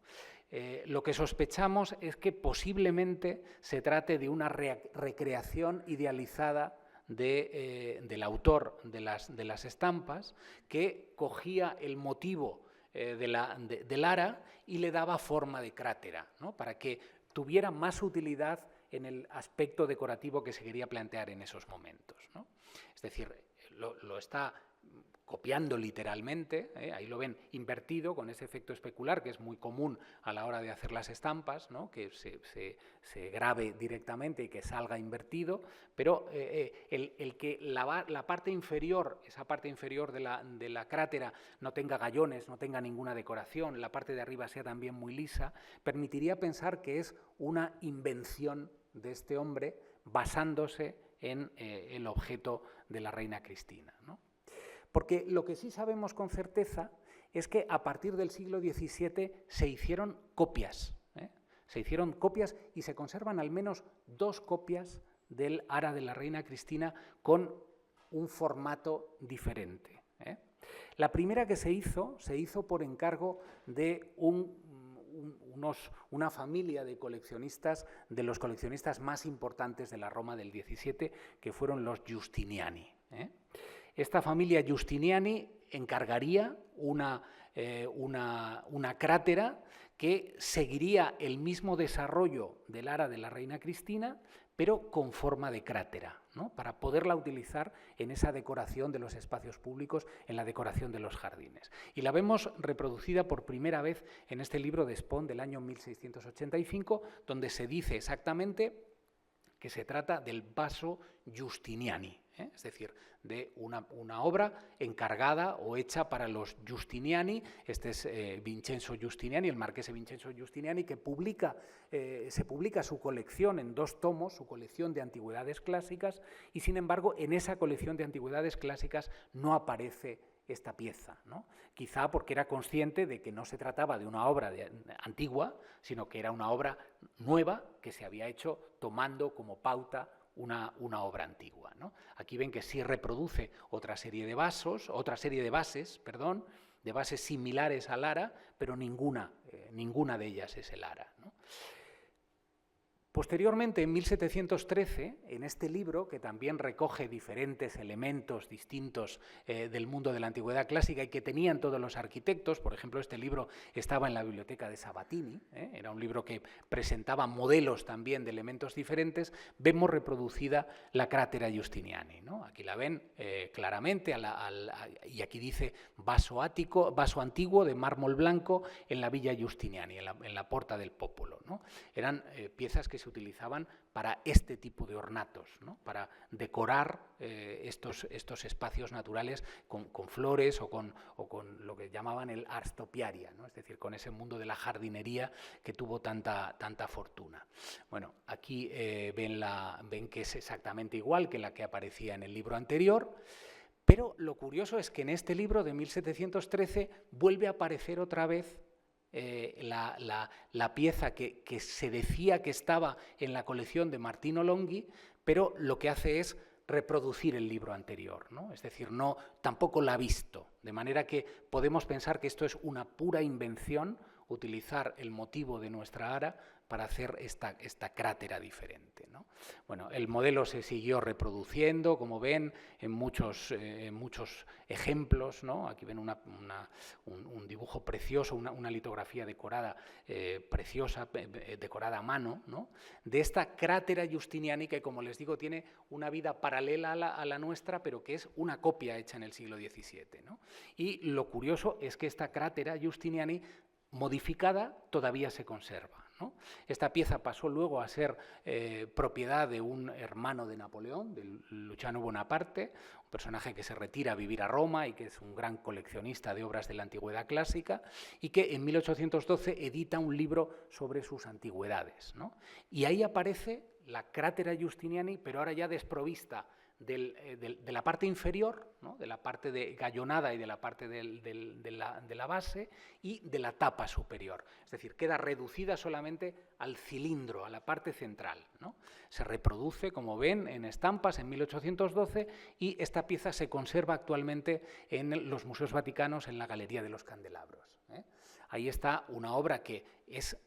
B: Lo que sospechamos es que posiblemente se trate de una recreación idealizada del autor de las estampas, que cogía el motivo del ara y le daba forma de crátera, ¿no? Para que tuviera más utilidad en el aspecto decorativo que se quería plantear en esos momentos, ¿no? Es decir, lo está copiando literalmente, ahí lo ven invertido con ese efecto especular que es muy común a la hora de hacer las estampas, ¿no? Que se grabe directamente y que salga invertido, pero el que la parte inferior, esa parte inferior de la crátera no tenga gallones, no tenga ninguna decoración, la parte de arriba sea también muy lisa, permitiría pensar que es una invención de este hombre basándose en el objeto de la reina Cristina, ¿no? Porque lo que sí sabemos con certeza es que a partir del siglo XVII se hicieron copias, se hicieron copias y se conservan al menos 2 copias del ara de la reina Cristina con un formato diferente. La primera que se hizo por encargo de una familia de coleccionistas, de los coleccionistas más importantes de la Roma del XVII, que fueron los Giustiniani. Esta familia Giustiniani encargaría una crátera que seguiría el mismo desarrollo del ara de la reina Cristina, pero con forma de crátera, ¿no? Para poderla utilizar en esa decoración de los espacios públicos, en la decoración de los jardines. Y la vemos reproducida por primera vez en este libro de Spon del año 1685, donde se dice exactamente que se trata del vaso Giustiniani, es decir, de una obra encargada o hecha para los Giustiniani. Este es Vincenzo Giustiniani, el marqués Vincenzo Giustiniani, que se publica su colección en 2 tomos, su colección de antigüedades clásicas, y sin embargo en esa colección de antigüedades clásicas no aparece esta pieza, ¿no? Quizá porque era consciente de que no se trataba de una obra antigua, sino que era una obra nueva que se había hecho tomando como pauta una obra antigua, ¿no? Aquí ven que sí reproduce otra serie de bases, de bases similares al ara, pero ninguna de ellas es el ara, ¿no? Posteriormente, en 1713, en este libro, que también recoge diferentes elementos distintos del mundo de la antigüedad clásica y que tenían todos los arquitectos, por ejemplo, este libro estaba en la biblioteca de Sabatini, era un libro que presentaba modelos también de elementos diferentes, vemos reproducida la crátera Giustiniani, ¿no? Aquí la ven claramente, y aquí dice vaso antiguo de mármol blanco en la Villa Giustiniani, en la Porta del Popolo, ¿no? Eran piezas que se utilizaban para este tipo de ornatos, ¿no? Para decorar estos espacios naturales con flores o con lo que llamaban el ars topiaria, ¿no? Es decir, con ese mundo de la jardinería que tuvo tanta fortuna. Bueno, aquí ven que es exactamente igual que la que aparecía en el libro anterior, pero lo curioso es que en este libro de 1713 vuelve a aparecer otra vez la pieza que se decía que estaba en la colección de Martino Longhi, pero lo que hace es reproducir el libro anterior, ¿no? Es decir, tampoco la ha visto, de manera que podemos pensar que esto es una pura invención, utilizar el motivo de nuestra ara para hacer esta crátera diferente, ¿no? Bueno, el modelo se siguió reproduciendo, como ven, en muchos ejemplos, ¿no? Aquí ven un dibujo precioso, una litografía decorada, preciosa, decorada a mano, ¿no? De esta crátera Justiniani que, como les digo, tiene una vida paralela a la nuestra, pero que es una copia hecha en el siglo XVII, ¿no? Y lo curioso es que esta crátera Justiniani modificada todavía se conserva, ¿no? Esta pieza pasó luego a ser propiedad de un hermano de Napoleón, de Luciano Bonaparte, un personaje que se retira a vivir a Roma y que es un gran coleccionista de obras de la antigüedad clásica y que en 1812 edita un libro sobre sus antigüedades, ¿no? Y ahí aparece la crátera Justiniani, pero ahora ya desprovista de la parte inferior, ¿no? De la parte gallonada y de la parte de la base y de la tapa superior. Es decir, queda reducida solamente al cilindro, a la parte central, ¿no? Se reproduce, como ven, en estampas en 1812 y esta pieza se conserva actualmente en los museos vaticanos en la Galería de los Candelabros, ¿eh? Ahí está una obra que es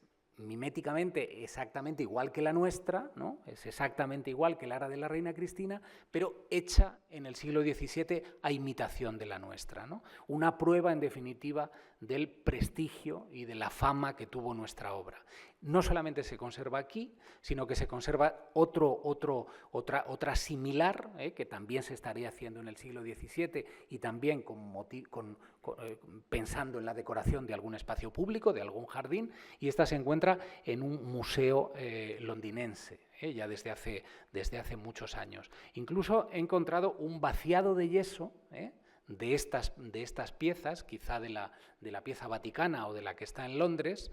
B: miméticamente exactamente igual que la nuestra, ¿no? Es exactamente igual que el ara de la reina Cristina, pero hecha en el siglo XVII a imitación de la nuestra, ¿no? Una prueba, en definitiva, del prestigio y de la fama que tuvo nuestra obra. No solamente se conserva aquí, sino que se conserva otra similar, que también se estaría haciendo en el siglo XVII y también pensando en la decoración de algún espacio público, de algún jardín, y esta se encuentra en un museo londinense, ya desde hace muchos años. Incluso he encontrado un vaciado de yeso de estas piezas, quizá de la pieza vaticana o de la que está en Londres,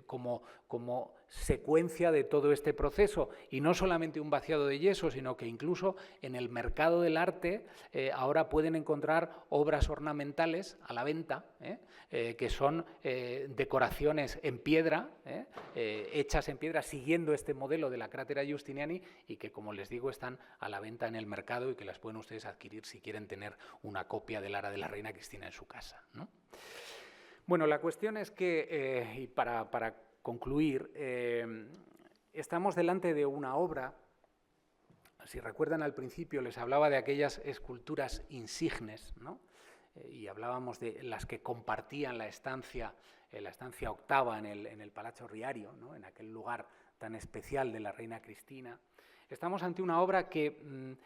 B: como secuencia de todo este proceso, y no solamente un vaciado de yeso, sino que incluso en el mercado del arte ahora pueden encontrar obras ornamentales a la venta, que son decoraciones en piedra, hechas en piedra siguiendo este modelo de la crátera Justiniani y que, como les digo, están a la venta en el mercado y que las pueden ustedes adquirir si quieren tener una copia del ara de la reina Cristina en su casa, ¿no? Bueno, la cuestión es que, y para concluir, estamos delante de una obra. Si recuerdan, al principio les hablaba de aquellas esculturas insignes, ¿no? Y hablábamos de las que compartían la estancia octava en el Palazzo Riario, ¿no? En aquel lugar tan especial de la reina Cristina. Estamos ante una obra que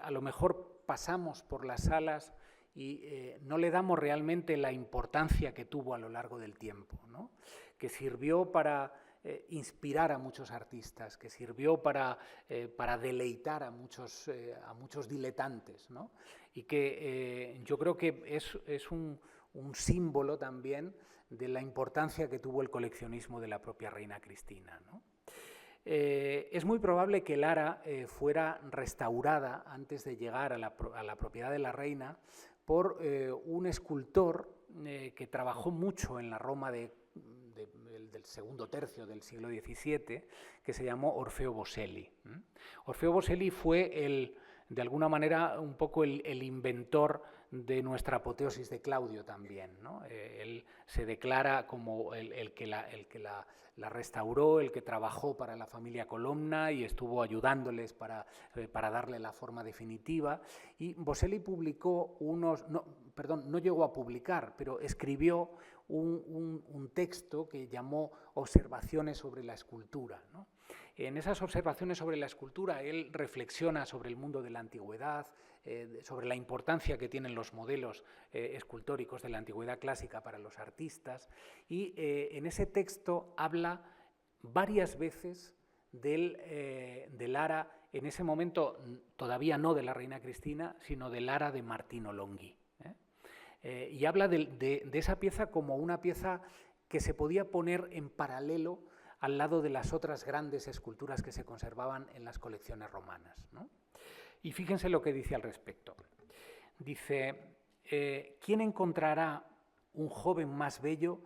B: a lo mejor pasamos por las salas y no le damos realmente la importancia que tuvo a lo largo del tiempo, ¿no? Que sirvió para inspirar a muchos artistas, que sirvió para deleitar a muchos diletantes, ¿no? Y que yo creo que es un símbolo también de la importancia que tuvo el coleccionismo de la propia reina Cristina, ¿no? Es muy probable que el ara fuera restaurada antes de llegar a la propiedad de la reina por un escultor que trabajó mucho en la Roma del segundo tercio del siglo XVII, que se llamó Orfeo Boselli. Orfeo Boselli fue de alguna manera un poco el inventor de nuestra apoteosis de Claudio también, ¿no? Él se declara como el que la restauró, el que trabajó para la familia Colonna y estuvo ayudándoles para darle la forma definitiva. Y Boselli publicó no llegó a publicar, pero escribió un texto que llamó Observaciones sobre la escultura, ¿no? En esas observaciones sobre la escultura, él reflexiona sobre el mundo de la antigüedad, sobre la importancia que tienen los modelos escultóricos de la antigüedad clásica para los artistas, y en ese texto habla varias veces del ara, en ese momento todavía no de la reina Cristina, sino del ara de Martino Longhi. Y habla de esa pieza como una pieza que se podía poner en paralelo al lado de las otras grandes esculturas que se conservaban en las colecciones romanas, ¿no? Y fíjense lo que dice al respecto. Dice, ¿quién encontrará un joven más bello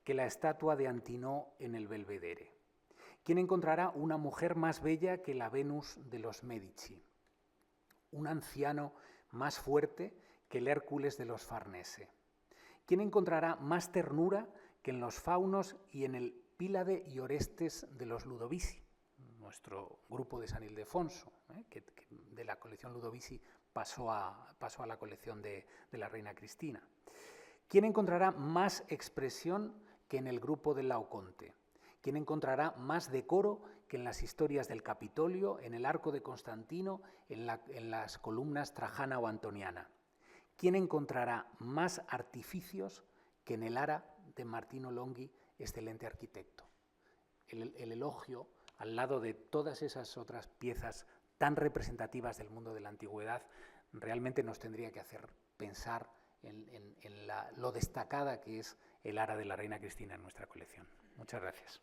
B: que la estatua de Antinous en el Belvedere? ¿Quién encontrará una mujer más bella que la Venus de los Medici? ¿Un anciano más fuerte que el Hércules de los Farnese? ¿Quién encontrará más ternura que en los Faunos y en el Pílade y Orestes de los Ludovisi? Nuestro grupo de San Ildefonso, que de la colección Ludovisi pasó a la colección de la reina Cristina. ¿Quién encontrará más expresión que en el grupo de Laoconte? ¿Quién encontrará más decoro que en las historias del Capitolio, en el arco de Constantino, en las columnas Trajana o Antoniana? ¿Quién encontrará más artificios que en el Ara de Martino Longhi, excelente arquitecto? El elogio, al lado de todas esas otras piezas tan representativas del mundo de la antigüedad, realmente nos tendría que hacer pensar en lo destacada que es el Ara de la reina Cristina en nuestra colección. Muchas gracias.